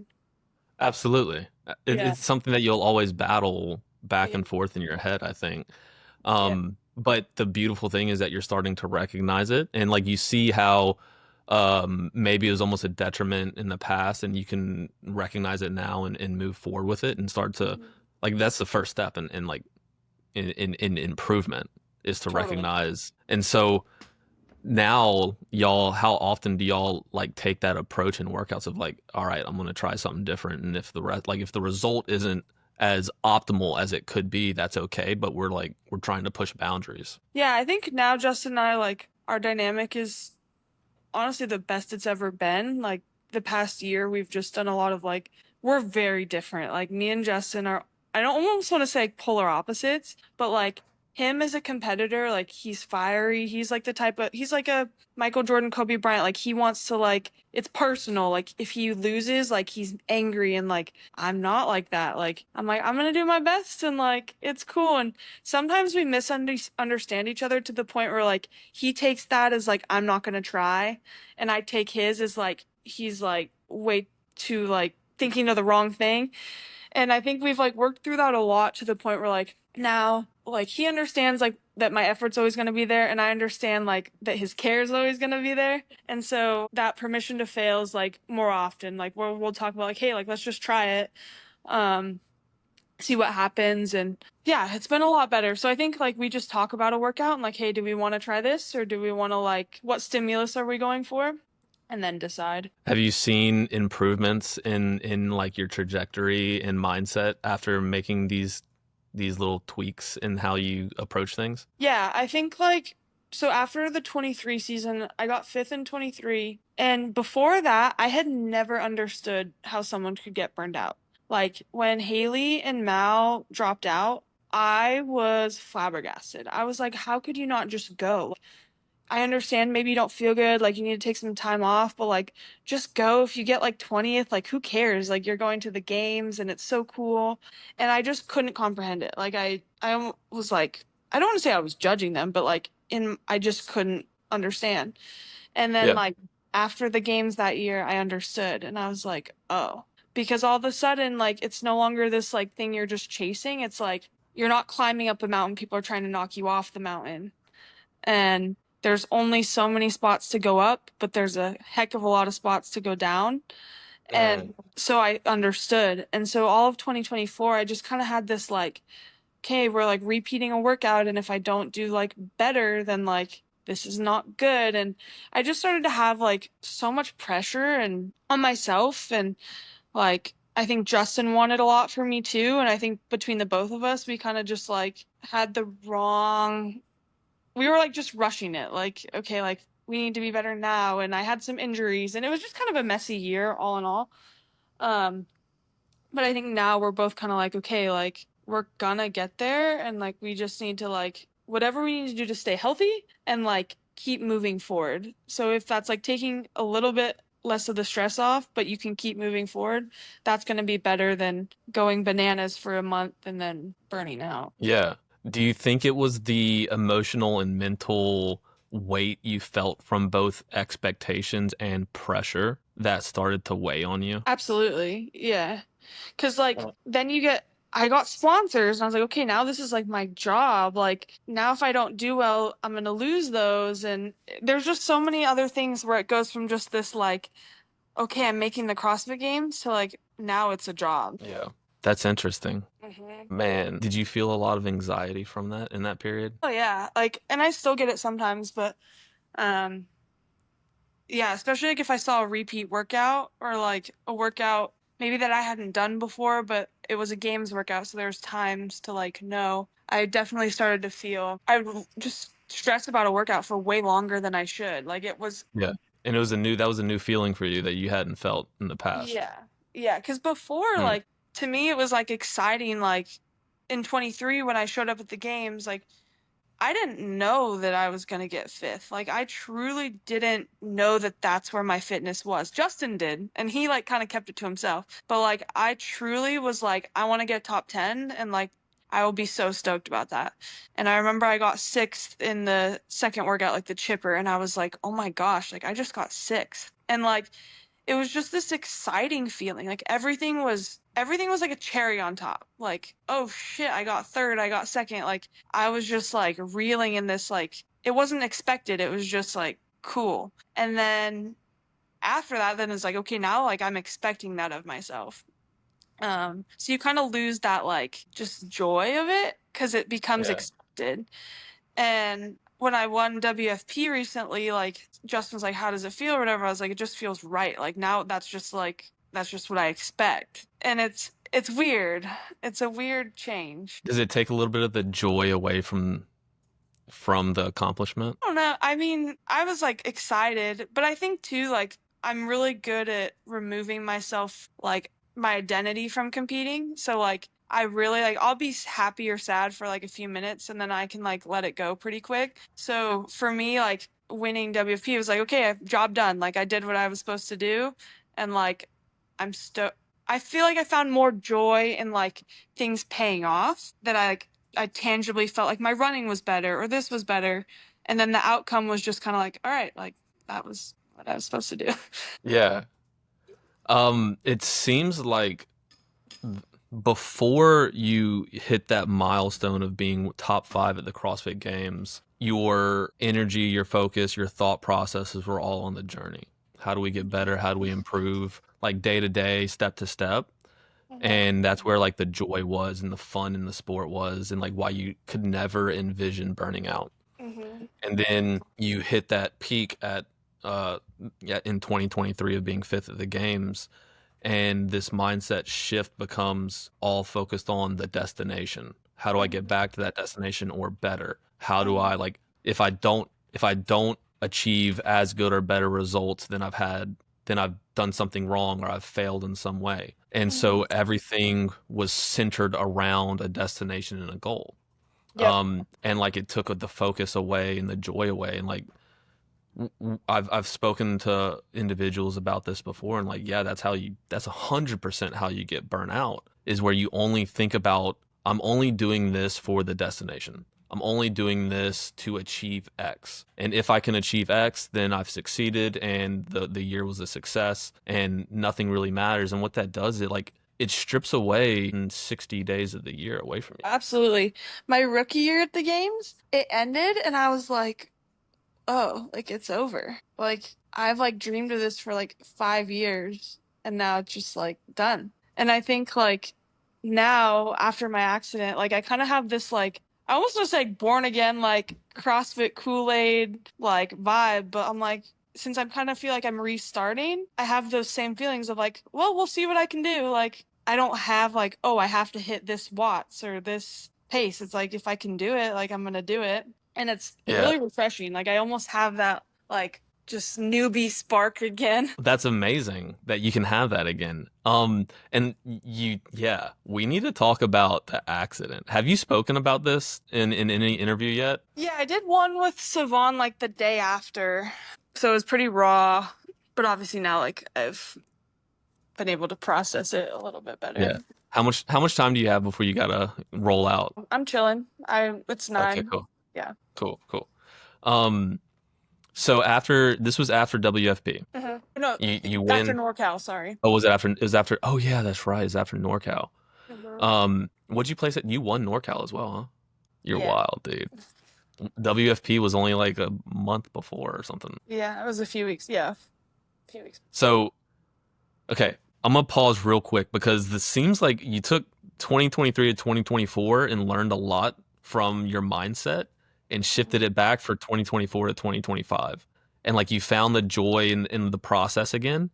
Absolutely. Yeah. It's something that you'll always battle back Yeah. and forth in your head, I think. Yeah. But the beautiful thing is that you're starting to recognize it, and like you see how maybe it was almost a detriment in the past, and you can recognize it now and move forward with it and start to Mhm. like that's the first step in like in improvement is to Totally. recognize. And so now y'all, how often do y'all like take that approach in workouts of like, all right, I'm gonna try something different, and if the like if the result isn't as optimal as it could be, that's okay, but we're trying to push boundaries. Yeah, I think now Justin and I like our dynamic is honestly the best it's ever been. Like the past year, we've just done a lot of like, we're very different. Like me and Justin are, I don't almost want to say polar opposites, but like him as a competitor, like he's fiery. He's like the type of, he's like a Michael Jordan, Kobe Bryant. Like he wants to like, it's personal. Like if he loses, like he's angry and like, I'm not like that. Like, I'm like, I'm going to do my best and like, it's cool. And sometimes we misunderstand each other to the point where like he takes that as like, I'm not going to try and I take his as like he's like way too like thinking of the wrong thing. And I think we've like worked through that a lot to the point where like now like he understands like that my effort's always going to be there and I understand like that his care is always going to be there. And so that permission to fail is like more often like we'll talk about like hey like let's just try it. Um see what happens and yeah it's been a lot better so I think like we just talk about a workout and like hey do we want to try this or do we want to like what stimulus are we going for and then decide. Have you seen improvements in like your trajectory and mindset after making these little tweaks in how you approach things? Yeah, I think like so after the 23 season I got fifth in 23 and before that I had never understood how someone could get burned out. Like when Haley and Mal dropped out I was flabbergasted. I was like how could you not just go. I understand maybe you don't feel good, like you need to take some time off, but like just go. If you get like 20th, like who cares? Like you're going to the games and it's so cool. And I just couldn't comprehend it. Like I was like I don't want to say I was judging them, but like in I just couldn't understand. And then Yeah. like after the games that year, I understood and I was like, "Oh." Because all of a sudden like it's no longer this like thing you're just chasing. It's like you're not climbing up a mountain, people are trying to knock you off the mountain and there's only so many spots to go up, but there's a heck of a lot of spots to go down. Mm. And so I understood. And so all of 2024, I just kind of had this like, okay, we're like repeating a workout. And if I don't do like better, then like this is not good. And I just started to have like so much pressure and on myself. And like, I think Justin wanted a lot for me too. And I think between the both of us, we kind of just like had the wrong we were like just rushing it like okay like we need to be better now and I had some injuries and it was just kind of a messy year all in all um but I think now we're both kind of like okay like we're gonna get there and like we just need to like whatever we need to do to stay healthy and like keep moving forward. So if that's like taking a little bit less of the stress off, but you can keep moving forward, that's going to be better than going bananas for a month and then burning out. Yeah. Do you think it was the emotional and mental weight you felt from both expectations and pressure that started to weigh on you? Absolutely. Yeah. Cause like then I got sponsors and I was like, okay, now this is like my job. Like now if I don't do well, I'm gonna lose those. And there's just so many other things where it goes from just this like, okay, I'm making the CrossFit Games to like now it's a job. Yeah. That's interesting. Hmm. Man, did you feel a lot of anxiety from that in that period? Oh yeah, like, and I still get it sometimes, but um, yeah, especially like if I saw a repeat workout or like a workout maybe that I hadn't done before, but it was a games workout, so there's times to like know. I definitely started to feel I just stressed about a workout for way longer than I should. Like it was, Yeah. And that was a new feeling for you that you hadn't felt in the past. yeah, yeah, because before Mm. like to me it was like exciting. Like in 23 when I showed up at the games, like I didn't know that I was going to get fifth. Like I truly didn't know that that's where my fitness was. Justin did, and he like kind of kept it to himself. But like I truly was like I want to get top 10 and like I will be so stoked about that. And I remember I got sixth in the second workout, like the chipper, and I was like, oh my gosh, like I just got sixth. And like it was just this exciting feeling. Like everything was like a cherry on top. Like, oh shit, I got third, I got second. Like I was just like reeling in this like it wasn't expected. It was just like cool. And then after that then it's like okay, now like I'm expecting that of myself. So you kind of lose that like just joy of it cuz it becomes Yeah. expected. And when I won WFP recently, like Justin was like, "How does it feel?" or whatever. I was like, "It just feels right." Like now, that's just what I expect, and it's weird. It's a weird change. Does it take a little bit of the joy away from the accomplishment? I don't know. I mean, I was like excited, but I think too, like I'm really good at removing myself, like my identity from competing. So like I really like I'll be happy or sad for like a few minutes and then I can like let it go pretty quick. So for me, like winning WFP was like, okay, job done. Like I did what I was supposed to do, and like I'm sto I feel like I found more joy in like things paying off that I tangibly felt like my running was better or this was better. And then the outcome was just kind of like, all right, like that was what I was supposed to do. Yeah. It seems like before you hit that milestone of being top 5 at the CrossFit Games, your energy, your focus, your thought processes were all on the journey. How do we get better? How do we improve? Like day to day, step to step. Mhm. And that's where like the joy was and the fun in the sport was and like why you could never envision burning out. Mhm. And then you hit that peak at uh yeah, in 2023 of being fifth at the games, and this mindset shift becomes all focused on the destination. How do I get Mhm. back to that destination or better? How do I Mhm. like if I don't achieve as good or better results than I've done something wrong or I've failed in some way. And so Mhm. everything was centered around a destination and a goal. Yep. And like it took the focus away and the joy away, and like I've spoken to individuals about this before, and like, yeah, that's 100% how you get burnt out, is where you only think about, I'm only doing this for the destination. I'm only doing this to achieve X. And if I can achieve X, then I've succeeded and the year was a success and nothing really matters. And what that does, it strips away in 60 days of the year away from you. Absolutely. My rookie year at the games, it ended and I was like, oh, like it's over. Like I've like dreamed of this for like 5 years and now it's just like done. And I think like now after my accident, like I kind of have this like I almost want to say born again like CrossFit Kool-Aid like vibe, but I'm like since I'm kind of feel like I'm restarting, I have those same feelings of like, well, we'll see what I can do. Like I don't have like, oh, I have to hit this watts or this pace. It's like if I can do it, like I'm gonna do it, and it's Yeah. really refreshing. Like I almost have that like just newbie spark again. That's amazing that you can have that again. And yeah, we need to talk about the accident. Have you spoken about this in any interview yet? Yeah, I did one with Savon like the day after. So it was pretty raw, but obviously now like I've been able to process it a little bit better. Yeah. How much time do you have before you gotta roll out? I'm chilling. It's Okay, 9. cool. Yeah. Cool. Um, so after this was after WFP. No, You after win. NorCal, sorry. Oh, was it after? It was after. Oh yeah, that's right. It's after NorCal. Mhm. What'd you place it? You won NorCal as well, huh? You're Yeah. wild, dude. WFP was only like a month before or something. Yeah, it was a few weeks. Yeah, a few weeks. So, okay, I'm gonna pause real quick because this seems like you took 2023 to 2024 and learned a lot from your mindset and shifted it back for 2024 to 2025. And like you found the joy in the process again,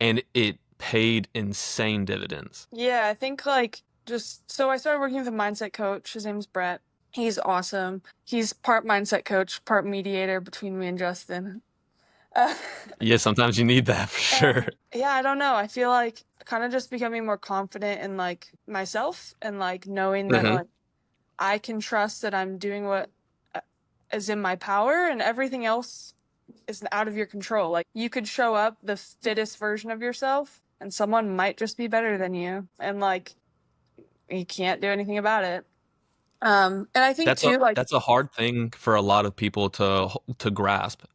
and it paid insane dividends. Yeah, I think like just so I started working with a mindset coach. His name's Brett. He's awesome. He's part mindset coach, part mediator between me and Justin. Uh, Yeah, sometimes you need that for sure. and yeah, I don't know. I feel like kind of just becoming more confident in like myself and like knowing that Hmm. like I can trust that I'm doing what uh, is in my power and everything else is out of your control. Like you could show up the fittest version of yourself and someone might just be better than you and like you can't do anything about it. And I think too like That's a hard thing for a lot of people to grasp oh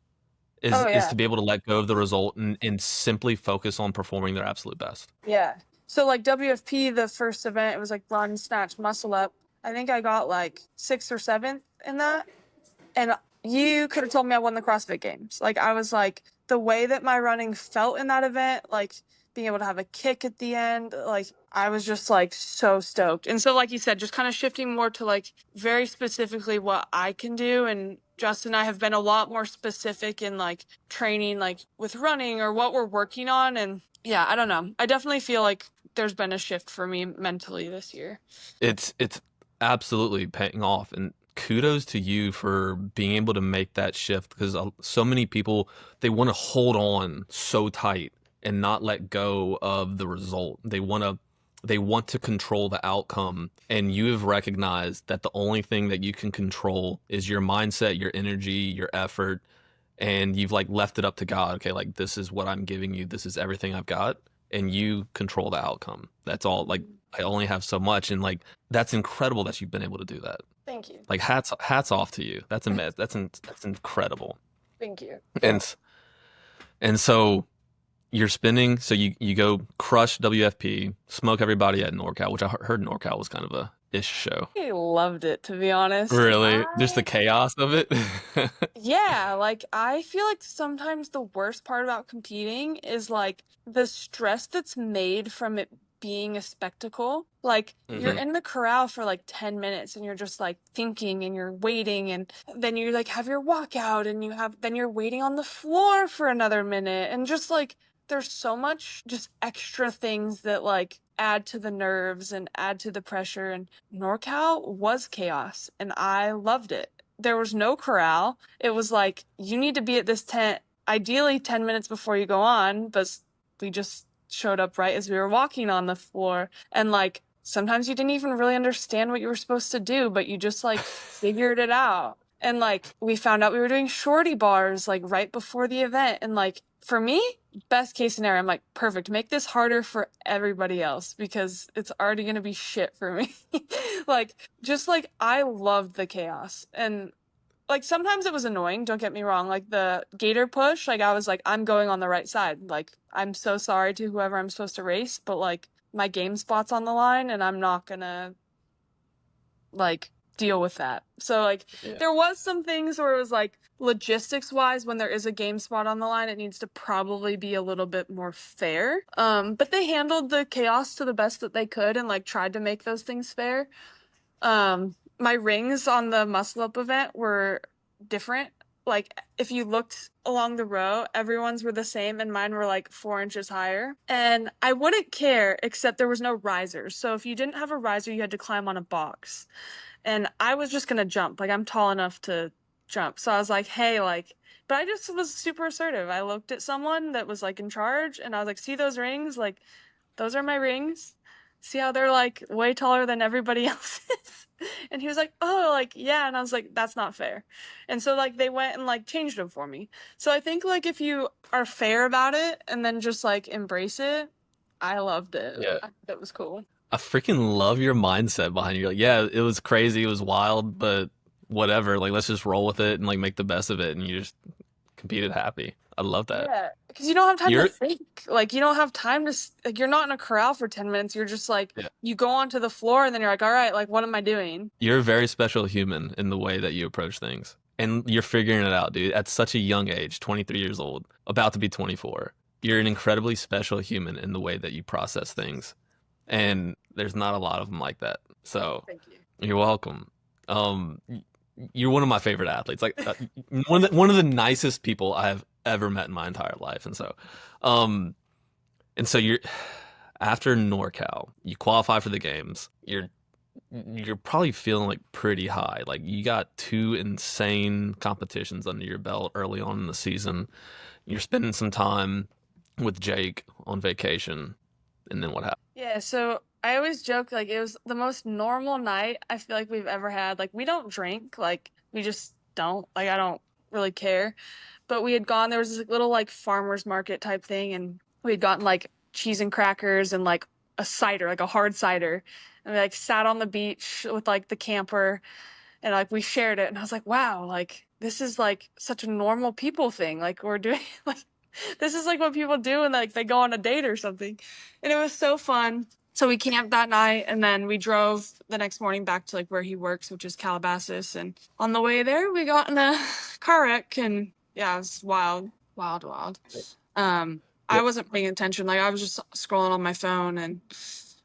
is yeah. to be able to let go of the result and simply focus on performing their absolute best. Yeah. So like WFP, the first event, it was like run, snatch, muscle up. I think I got like 6th or 7th in that. And you could have told me I won the CrossFit Games. Like I was like the way that my running felt in that event, like being able to have a kick at the end, like I was just like so stoked. And so like you said, just kind of shifting more to like very specifically what I can do. And Justin and I have been a lot more specific in like training like with running or what we're working on. And yeah, I don't know. I definitely feel like there's been a shift for me mentally this year. It's absolutely paying off, and kudos to you for being able to make that shift because so many people they want to hold on so tight and not let go of the result. They want to control the outcome, and you have recognized that the only thing that you can control is your mindset, your energy, your effort, and you've like left it up to God. Okay, like this is what I'm giving you. This is everything I've got, and you control the outcome. That's all. Like I only have so much, and like that's incredible that you've been able to do that. Thank you. Like hats off to you. That's amazing. That's incredible. Thank you. And and so you're spending. So you go crush WFP, smoke everybody at NorCal, which I heard NorCal was kind of a ish show. I loved it, to be honest. Really, just the chaos of it. Yeah, like I feel like sometimes the worst part about competing is like the stress that's made from it being a spectacle. Like you're Hmm. in the corral for like 10 minutes and you're just like thinking and you're waiting and then you like have your walkout and then you're waiting on the floor for another minute and just like there's so much just extra things that like add to the nerves and add to the pressure and NorCal was chaos and I loved it. There was no corral. It was like you need to be at this tent ideally 10 minutes before you go on, but we just showed up right as we were walking on the floor and like sometimes you didn't even really understand what you were supposed to do, but you just like figured it out. And like we found out we were doing shorty bars like right before the event and like for me, best case scenario, I'm like, perfect. Make this harder for everybody else because it's already going to be shit for me. Like, just like, I loved the chaos. And like, sometimes it was annoying. Don't get me wrong. Like, the gator push, like, I was like, I'm going on the right side. Like, I'm so sorry to whoever I'm supposed to race, but like, my game spot's on the line and I'm not going to like deal with that. So like Yeah. there was some things where it was like logistics wise when there is a game spot on the line it needs to probably be a little bit more fair. But they handled the chaos to the best that they could and like tried to make those things fair. My rings on the muscle up event were different. Like if you looked along the row, everyone's were the same and mine were like 4 inches higher. And I wouldn't care except there was no risers. So if you didn't have a riser, you had to climb on a box. And I was just gonna jump. Like I'm tall enough to jump. So I was like, hey, like, but I just was super assertive. I looked at someone that was like in charge and I was like, see those rings? Like, those are my rings. See how they're like way taller than everybody else's? And he was like, oh, like, yeah. And I was like, that's not fair. And so like they went and like changed them for me. So I think like if you are fair about it and then just like embrace it, I loved it. Yeah. That was cool. I freaking love your mindset behind it. You're like, yeah, it was crazy, it was wild, but whatever. Like, let's just roll with it and like make the best of it. And you just competed happy. I love that. Yeah, because you don't have time to You're think. Like you don't have time to like you're not in a corral for 10 minutes. You're just like yeah, you go onto the floor and then you're like, "All right, like what am I doing?" you're a very special human in the way that you approach things. And you're figuring it out, dude. At such a young age, 23 years old, about to be 24. You're an incredibly special human in the way that you process things. And there's not a lot of them like that. So, Thank you. you're welcome. You're one of my favorite athletes. Like one of the nicest people I have ever met in my entire life. Um, and so you're after NorCal, you qualify for the games. You're probably feeling like pretty high. Like you got two insane competitions under your belt early on in the season. You're spending some time with Jake on vacation, and then what happened? Yeah, so I always joke like it was the most normal night I feel like we've ever had. Like we don't drink, like we just don't. Like I don't really care. But we had gone there was this little like farmers market type thing and we had gotten like cheese and crackers and like a cider, like a hard cider. And we like sat on the beach with like the camper and like we shared it and I was like, wow, like this is like such a normal people thing. Like we're doing like this is like what people do and like they go on a date or something. And it was so fun. So we camped that night and then we drove the next morning back to like where he works, which is Calabasas. And on the way there, we got in a car wreck and yeah, it was wild, wild, wild. I What wasn't paying attention. Like I was just scrolling on my phone and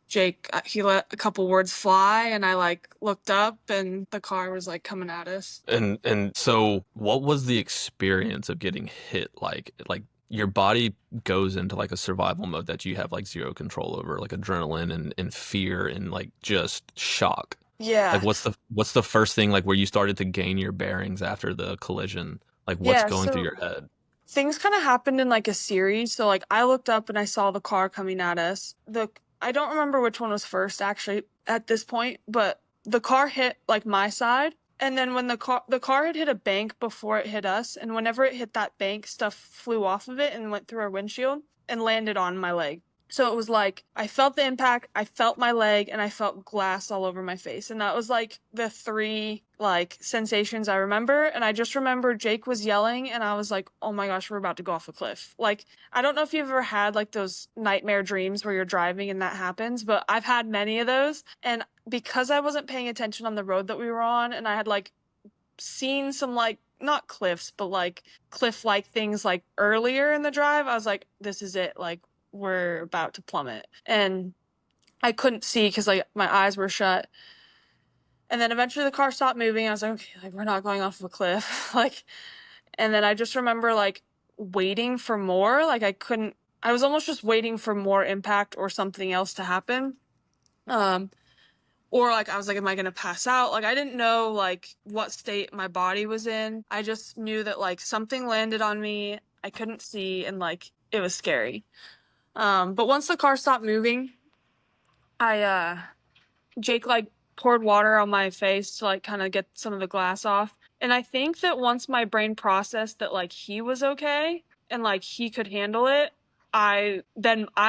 Jake, he let a couple words fly and I like looked up and the car was like coming at us. and so what was the experience of getting hit like? Like your body goes into like a survival mode that you have like zero control over, like adrenaline and fear and like just shock. Like Yeah. what's the first thing like where you started to gain your bearings after the collision? Like what's Yeah. going through So your head? things kind of happened in like a series. So like I looked up and I saw the car coming at us. The I don't remember which one was first actually at this point, but the car hit like my side. And then when the car had hit a bank before it hit us, and whenever it hit that bank, stuff flew off of it and went through our windshield and landed on my leg. So it was like I felt the impact, I felt my leg, and I felt glass all over my face. And that was like the three like sensations I remember. And I just remember Jake was yelling, and I was like, oh my gosh, we're about to go off a cliff. Like, I don't know if you've ever had like those nightmare dreams where you're driving and that happens, but I've had many of those. And because I wasn't paying attention on the road that we were on, and I had like seen some like not cliffs, but like cliff like things like earlier in the drive, I was like, this is it. Like, we're about to plummet. And I couldn't see because like my eyes were shut. And then eventually the car stopped moving. I was like, okay, like we're not going off of a cliff. Like, and then I just remember like waiting for more. Like I was almost just waiting for more impact or something else to happen. Um, or like I was like, am I gonna pass out? Like I didn't know like what state my body was in. I just knew that like something landed on me. I couldn't see and like it was scary. But once the car stopped moving, I Jake like poured water on my face to like kind of get some of the glass off. And I think that once my brain processed that like he was okay and like he could handle it, I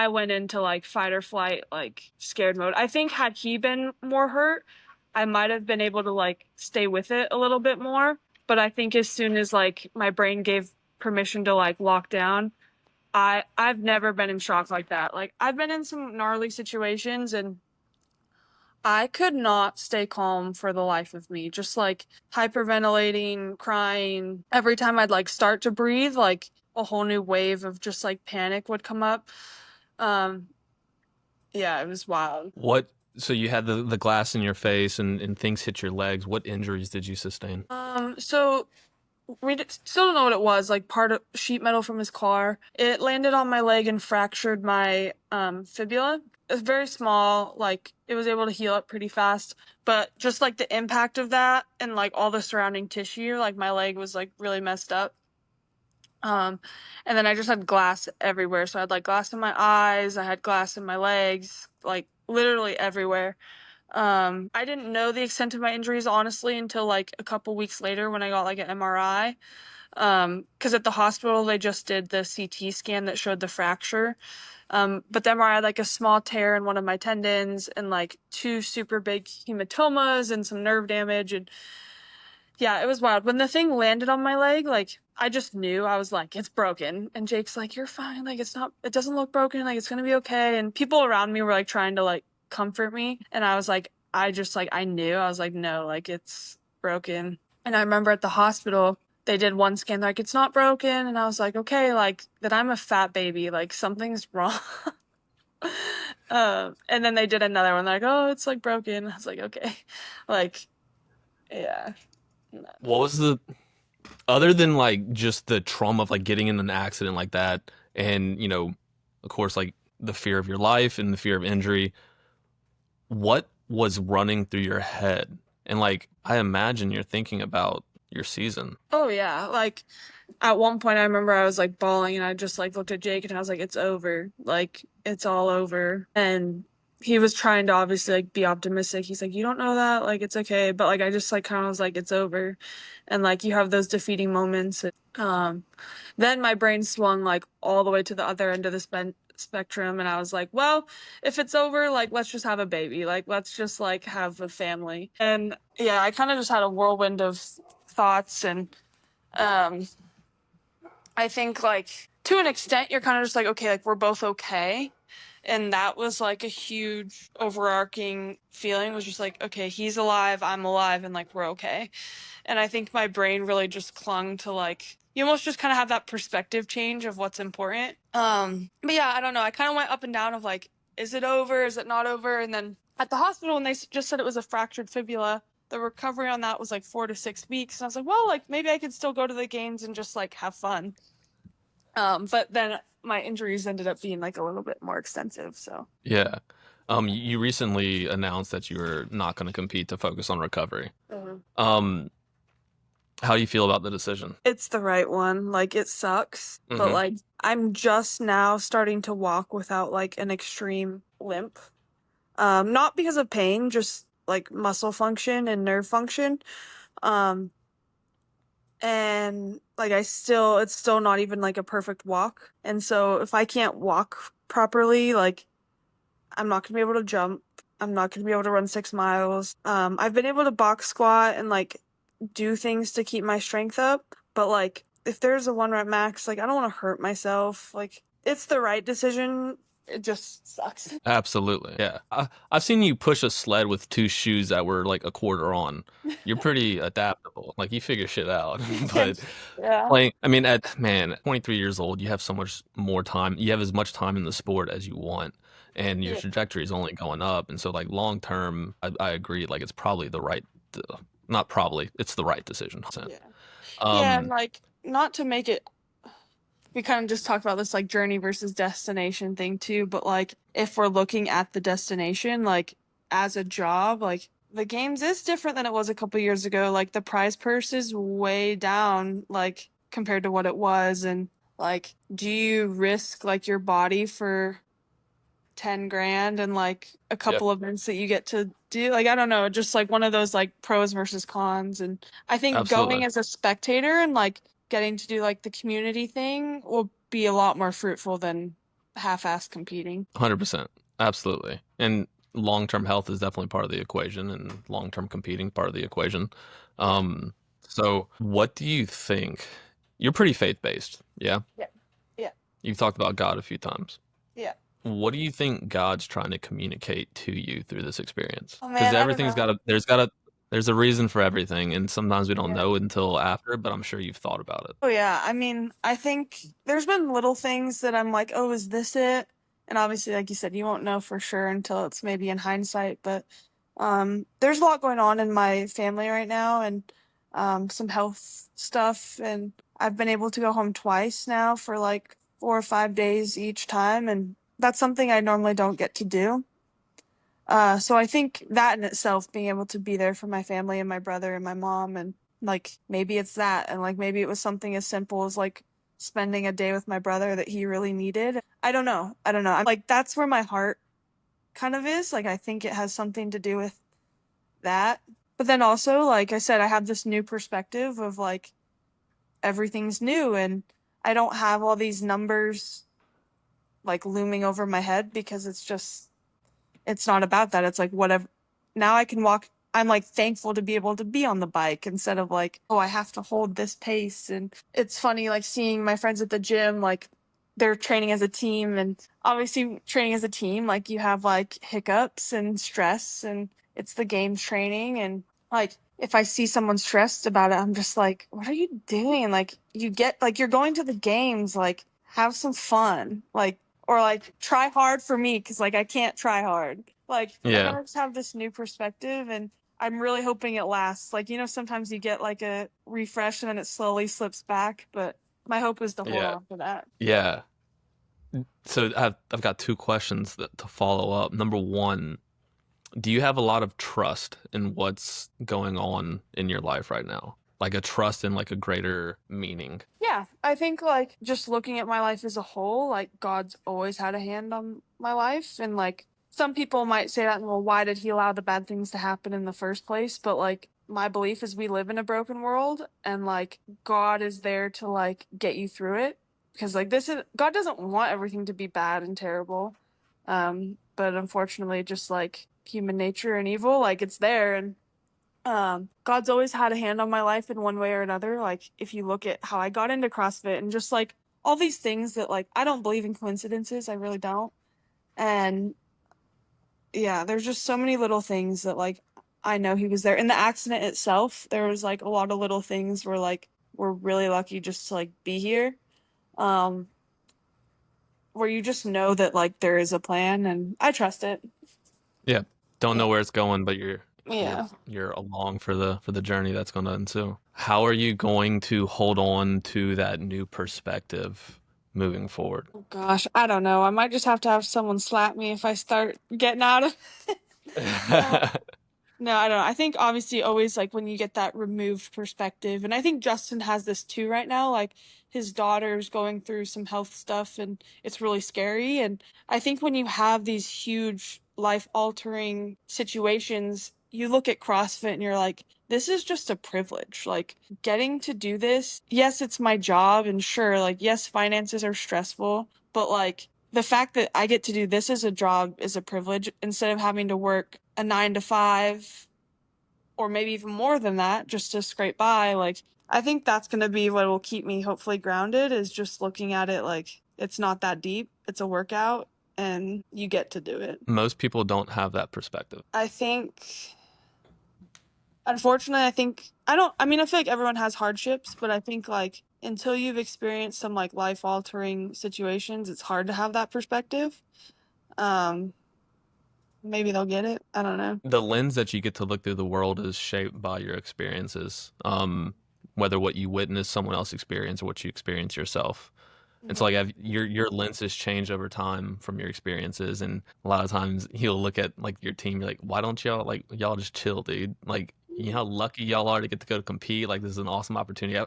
went into like fight or flight, like scared mode. I think had he been more hurt, I might have been able to like stay with it a little bit more. But I think as soon as like my brain gave permission to like lock down, I've never been in shock like that. Like I've been in some gnarly situations and I could not stay calm for the life of me. Just like hyperventilating, crying. Every time I'd like start to breathe, like a whole new wave of just like panic would come up. Um, yeah, it was wild. What so you had the glass in your face and things hit your legs. What injuries did you sustain? So still don't know what it was. Like part of sheet metal from his car. It landed on my leg and fractured my fibula. it's very small, like it was able to heal up pretty fast, but just like the impact of that and like all the surrounding tissue, like my leg was like really messed up. Um, and then I just had glass everywhere. So I had like glass in my eyes, I had glass in my legs, like literally everywhere. I didn't know the extent of my injuries honestly until like a couple weeks later when I got like an MRI. Because at the hospital they just did the CT scan that showed the fracture. But the MRI had like a small tear in one of my tendons and like two super big hematomas and some nerve damage. And yeah, it was wild. When the thing landed on my leg, like I just knew. I was like, it's broken. And Jake's like, you're fine. Like it's not, it doesn't look broken. Like it's gonna be okay. And people around me were like trying to like comfort me. And I was like, I just like I knew. I was like, no, like it's broken. And I remember at the hospital, they did one scan, like it's not broken. And I was like, okay, like that I'm a fat baby, like something's wrong. And then they did another one, like, oh, it's like broken. I was like, okay. Like, yeah. What was the other than like just the trauma of like getting in an accident like that, and of course, like the fear of your life and the fear of injury, what was running through your head? And like, I imagine you're thinking about your season. Oh yeah, like at one point I remember I was like bawling and I just like looked at Jake and I was like, it's over. Like it's all over. And he was trying to obviously like be optimistic. He's like, you don't know that, like it's okay. But like I just like kind of was like, it's over. And like you have those defeating moments. Then my brain swung like all the way to the other end of the spectrum and I was like, well, if it's over, like let's just have a baby. Like let's just like have a family. And yeah, I kind of just had a whirlwind of thoughts and um I think like to an extent you're kind of just like okay, like we're both okay. And that was like a huge overarching feeling was just like okay, he's alive, I'm alive and like we're okay. And I think my brain really just clung to like you almost just kind of have that perspective change of what's important. But yeah, I don't know. I kind of went up and down of like is it over? Is it not over? And then at the hospital when they just said it was a fractured fibula, the recovery on that was like 4 to 6 weeks. And I was like, well, like maybe I could still go to the games and just like have fun. But then my injuries ended up being like a little bit more extensive. So Yeah. You recently announced that you were not going to compete to focus on recovery. Mhm. Um, how do you feel about the decision? It's the right one. Like it sucks, but Hmm. like I'm just now starting to walk without like an extreme limp. Not because of pain, just like muscle function and nerve function. Um, and like it's still not even like a perfect walk. And so if I can't walk properly, like I'm not gonna be able to jump. I'm not gonna be able to run 6 miles. I've been able to box squat and like do things to keep my strength up, but like if there's a 1 rep max, like I don't want to hurt myself. Like it's the right decision. It just sucks. Absolutely. Yeah. I've seen you push a sled with two shoes that were like a quarter on. You're pretty adaptable. Like you figure shit out. But Yeah. playing, I mean, at man, 23 years old, you have so much more time. You have as much time in the sport as you want, and your Yeah. trajectory is only going up. And so, like long term, I agree. Like it's probably the right, not probably, it's the right decision. Yeah. Yeah, and Um, like not to make it we kind of just talked about this like journey versus destination thing too, but like if we're looking at the destination like as a job, like the games is different than it was a couple years ago. Like the prize purse is way down like compared to what it was and like do you risk like your body for 10 grand and like a yeah, couple events that you get to do? Like I don't know, just like one of those like pros versus cons. And I think absolutely. going as a spectator and like getting to do like the community thing will be a lot more fruitful than half-assed competing. 100%. Absolutely. And long-term health is definitely part of the equation and long-term competing part of the equation. Yeah. Um, so what do you think? You're pretty faith-based, yeah? Yeah. Yeah. You've talked about God a few times. Yeah. What do you think God's trying to communicate to you through this experience? Oh Because man, I don't everything's know. there's a reason for everything, and sometimes we don't Yeah. know until after, but I'm sure you've thought about it. Oh yeah, I mean, I think there's been little things that I'm like, oh, is this it? And obviously, like you said, you won't know for sure until it's maybe in hindsight. But there's a lot going on in my family right now, and some health stuff. And I've been able to go home twice now for like 4 or 5 days each time, and That's something I normally don't get to do. So I think that in itself, being able to be there for my family and my brother and my mom, and like maybe it's that, and like maybe it was something as simple as like spending a day with my brother that he really needed. I don't know. I don't know. I'm like, that's where my heart kind of is. Like, I think it has something to do with that. But then also, like I said, I have this new perspective of like everything's new and I don't have all these numbers like looming over my head because it's not about that. It's like whatever. Now I can walk. I'm like thankful to be able to be on the bike instead of like, oh, I have to hold this pace. And it's funny like seeing my friends at the gym, like they're training as a team. And obviously, training as a team, like you have like hiccups and stress, and it's the games training. And like if I see someone stressed about it, I'm just like, what are you doing? Like, you get like you're going to the games, like, have some fun. Like, or like try hard for me because like I can't try hard. Like I Yeah, kind of just have this new perspective and I'm really hoping it lasts. Like, sometimes you get like a refresh and then it slowly slips back, but my hope is to hold yeah, on to that. yeah. So I've got two questions to follow up. Number one, do you have a lot of trust in what's going on in your life right now? Like a trust in like a greater meaning. Yeah, I think like just looking at my life as a whole, like God's always had a hand on my life. And like some people might say that, well, why did he allow the bad things to happen in the first place? But like my belief is we live in a broken world and like God is there to like get you through it. Because like this is God doesn't want everything to be bad and terrible. But unfortunately just like human nature and evil, like it's there and God's always had a hand on my life in one way or another. Like if you look at how I got into CrossFit and just like all these things that like I don't believe in coincidences, I really don't. And yeah, there's just so many little things that like I know he was there. In the accident itself, there was like a lot of little things where like we're really lucky just to like be here. Um, where you just know that like there is a plan and I trust it. Yeah. Don't Yeah. know where it's going, but you're Yeah. you're along for the journey that's going to ensue. How are you going to hold on to that new perspective moving forward? Oh gosh, I don't know. I might just have to have someone slap me if I start getting out of it. No, I don't know. I think obviously always like when you get that removed perspective, and I think Justin has this too right now. Like his daughter's going through some health stuff and it's really scary. And I think when you have these huge life altering situations, you look at CrossFit and you're like, this is just a privilege. Like getting to do this, yes, it's my job, and sure, like, yes, finances are stressful, but like the fact that I get to do this as a job is a privilege instead of having to work a 9 to 5 or maybe even more than that just to scrape by. Like, I think that's going to be what will keep me hopefully grounded is just looking at it like it's not that deep. It's a workout and you get to do it. Most people don't have that perspective. I think, unfortunately, I don't, I mean, I feel like everyone has hardships, but I think like until you've experienced some like life altering situations, it's hard to have that perspective. Um, Maybe they'll get it. I don't know. The lens that you get to look through the world is shaped by your experiences. Whether what you witness someone else experience or what you experience yourself. And so like Mhm. your lenses change over time from your experiences, and a lot of times you'll look at like your team, you're like, why don't y'all just chill, dude? Like, you know how lucky y'all are to get to go to compete. Like, this is an awesome opportunity.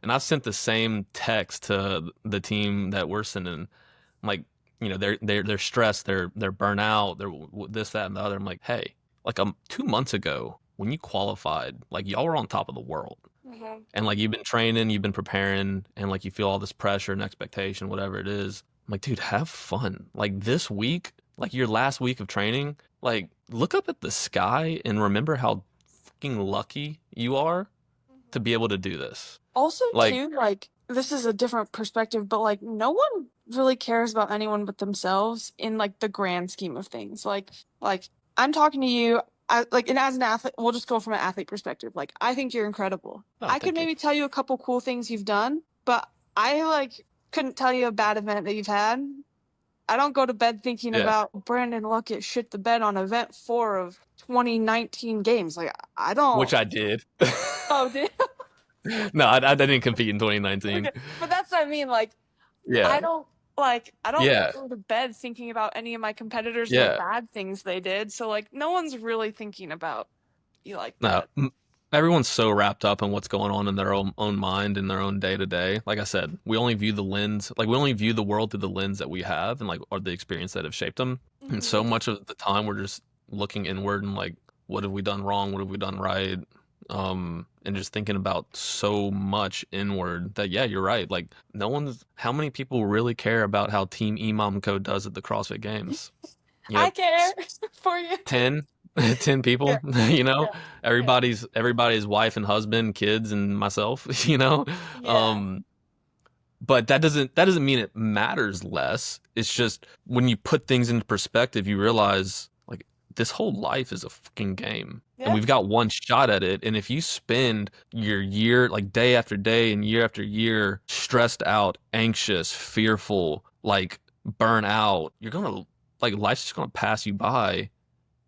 And I've sent the same text to the team that we're sending, like, they're stressed, they're burnt out, they're this, that, and the other. I'm like, hey, like 2 months ago when you qualified, like y'all were on top of the world, Mhm. and like you've been training, you've been preparing, and like you feel all this pressure and expectation, whatever it is. I'm like, dude, have fun. Like this week, like your last week of training, like look up at the sky and remember how fucking lucky you are to be able to do this. Also, Like, too, like this is a different perspective, but like no one really cares about anyone but themselves in like the grand scheme of things. Like I'm talking to you, I like, and as an athlete, we'll just go from an athlete perspective. Like I think you're incredible. oh, I could thank you. maybe tell you a couple cool things you've done, but I like couldn't tell you a bad event that you've had. I don't go to bed thinking Yeah, about Brandon Luckett shit the bed on event 4 of 2019 games. Like I which don't. I did. Oh, dude. No, I didn't compete in 2019. Okay, but that's what I mean. Like I Yeah, don't Like, I don't Yeah, go to bed thinking about any of my competitors and the yeah. bad things they did. So like no one's really thinking about you like No, that. everyone's so wrapped up in what's going on in their own mind and their own day to day. Like I said, we only view the lens, like we only view the world through the lens that we have and like or the experience that have shaped them. And so Hmm. much of the time we're just looking inward and like, what have we done wrong? What have we done right? And just thinking about so much inward that yeah, you're right. Like no one's how many people really care about how Team Imam Code does at the CrossFit Games? You I know, care for you. 10 10 Yeah, people, you know, yeah, yeah, everybody's wife and husband, kids and myself, you know. yeah, um but that doesn't mean it matters less. It's just when you put things into perspective you realize like this whole life is a fucking game and yeah. we've got one shot at it, and if you spend your year like day after day and year after year stressed out, anxious, fearful, like burn out, you're gonna like life's just gonna pass you by,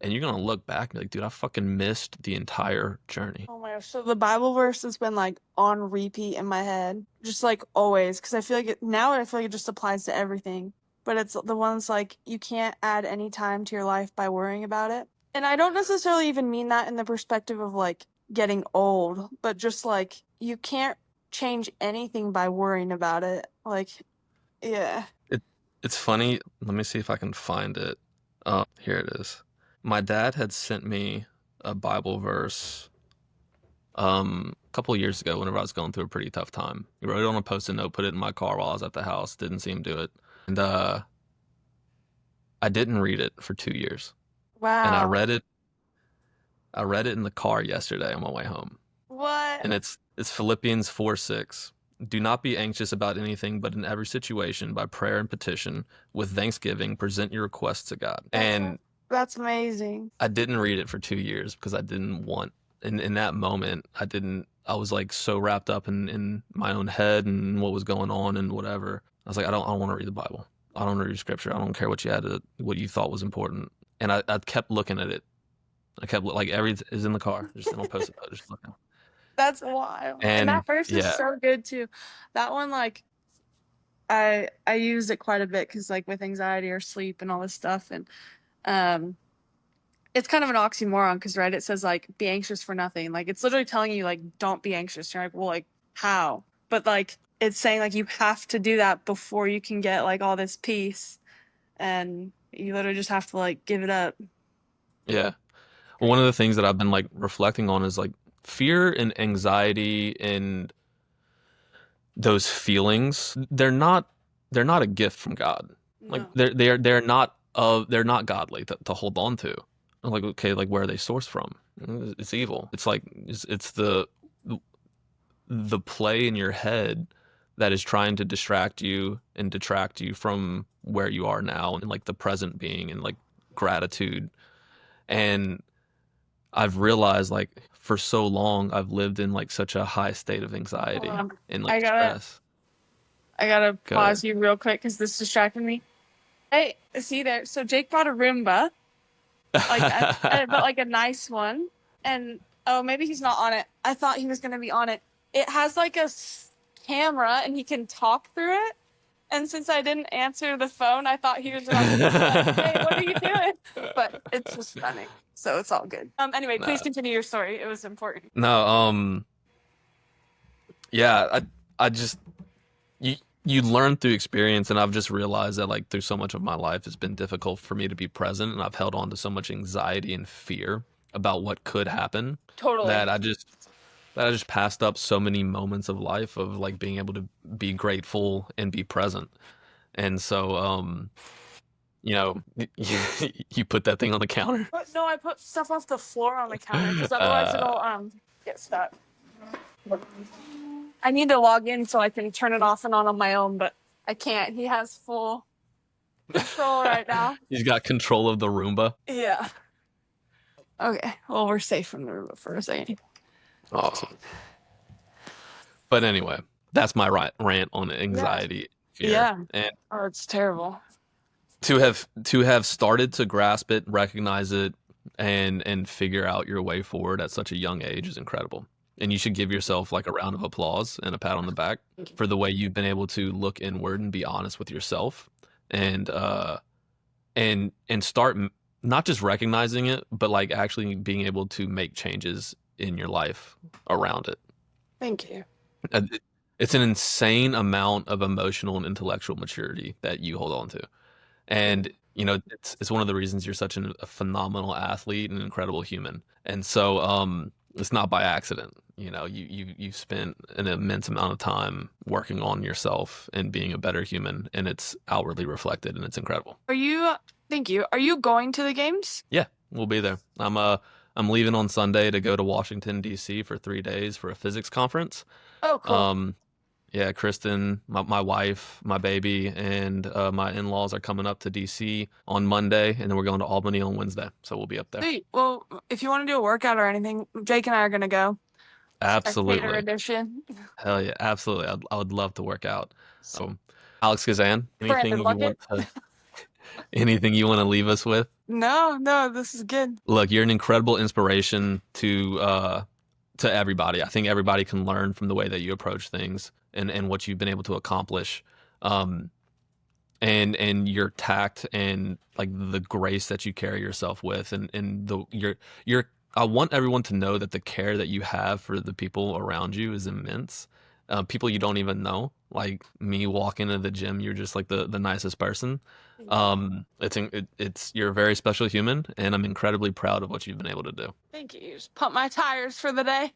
and you're gonna look back and be like, dude, I fucking missed the entire journey. Oh my gosh. So the Bible verse has been like on repeat in my head, just like always, because I feel like now I feel like it just applies to everything. But it's the ones like you can't add any time to your life by worrying about it. And I don't necessarily even mean that in the perspective of like getting old, but just like you can't change anything by worrying about it. Like, yeah. It it's funny. Let me see if I can find it. Here it is. My dad had sent me a Bible verse a couple of years ago whenever I was going through a pretty tough time. He wrote it on a post-it note, put it in my car while I was at the house. Didn't see him do it, and I didn't read it for 2 years. And Wow. I read it in the car yesterday on my way home. What? And it's Philippians 4:6. Do not be anxious about anything, but in every situation, by prayer and petition, with thanksgiving, present your requests to God. That, And that's amazing. I didn't read it for 2 years because I didn't want, in that moment, I was like so wrapped up in my own head and what was going on and whatever. I was like, I don't want to read the Bible. I don't want to read scripture. I don't care what you had to, what you thought was important. And I kept looking at it. I kept like every is in the car, just on post-it note, just looking. That's wild. And And that verse is yeah, so good too. That one, like, I use it quite a bit because like with anxiety or sleep and all this stuff, and um, it's kind of an oxymoron because right, it says like be anxious for nothing. Like it's literally telling you like don't be anxious. You're like, well, like how? But like it's saying like you have to do that before you can get like all this peace, and you literally just have to like give it up. yeah. It's Well, one great. of the things that I've been like reflecting on is like fear and anxiety and those feelings. They're not a gift from God. Like No, they're not godly to hold on to. I'm like, okay, like where are they sourced from? It's evil. It's like it's the play in your head that is trying to distract you and detract you from where you are now and like the present being and like gratitude. And I've realized like for so long I've lived in like such a high state of hold anxiety on. and like I gotta stress. I gotta Go ahead. pause you real quick because this distracted me. Hey, see there. So Jake bought a Roomba, like but like a nice one, and oh, maybe he's not on it. I thought he was gonna be on it. It has like a camera, and he can talk through it. And since I didn't answer the phone, I thought he was about to be like, "Hey, what are you doing?" But it's just funny, so it's all good. Anyway, No, please continue your story. It was important. no, yeah, I just you you learn through experience, and I've just realized that like through so much of my life, it's been difficult for me to be present, and I've held on to so much anxiety and fear about what could happen Totally. that I just passed up so many moments of life of like being able to be grateful and be present. And so, you know, you put that thing on the counter. But no, I put stuff off the floor on the counter because otherwise Uh, it'll get stuck. I need to log in so I can turn it off and on my own, but I can't. He has full control right now. he's got control of the Roomba. Yeah. Okay. Well, we're safe from the room for a second. Awesome. But anyway, that's my rant on Yeah. anxiety, fear, Yeah. and Oh, it's terrible. to have started to grasp it, recognize it, and figure out your way forward at such a young age is incredible. And you should give yourself like a round of applause and a pat on the back for the way you've been able to look inward and be honest with yourself and start not just recognizing it, but like actually being able to make changes in your life around it. Thank you. It's an insane amount of emotional and intellectual maturity that you hold on to. And it's one of the reasons you're such a phenomenal athlete and an incredible human. And so it's not by accident. You've spent an immense amount of time working on yourself and being a better human, and it's outwardly reflected, and it's incredible. Thank you. Are you going to the games? Yeah, we'll be there. I'm leaving on Sunday to go to Washington D.C. for 3 days for a physics conference. Oh, cool. Yeah, Kristen, my wife, my baby, and my in-laws are coming up to DC on Monday, and then we're going to Albany on Wednesday. So we'll be up there. Sweet. Well, if you want to do a workout or anything, Jake and I are gonna go. Spectator Absolutely. edition. Hell yeah, absolutely. I would love to work out. So, Alex Gazan, Brandon Luckett. anything you want to leave us with? No, this is good. Look, you're an incredible inspiration to everybody. I think everybody can learn from the way that you approach things and what you've been able to accomplish. And your tact and like the grace that you carry yourself with and your I want everyone to know that the care that you have for the people around you is immense. People you don't even know, like me walking into the gym, you're just like the nicest person. It's you're a very special human, and I'm incredibly proud of what you've been able to do. Thank you. You just pump my tires for the day.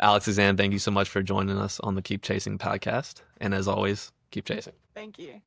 Alex Gazan, thank you so much for joining us on the Keep Chasing podcast. And as always, keep chasing. Thank you.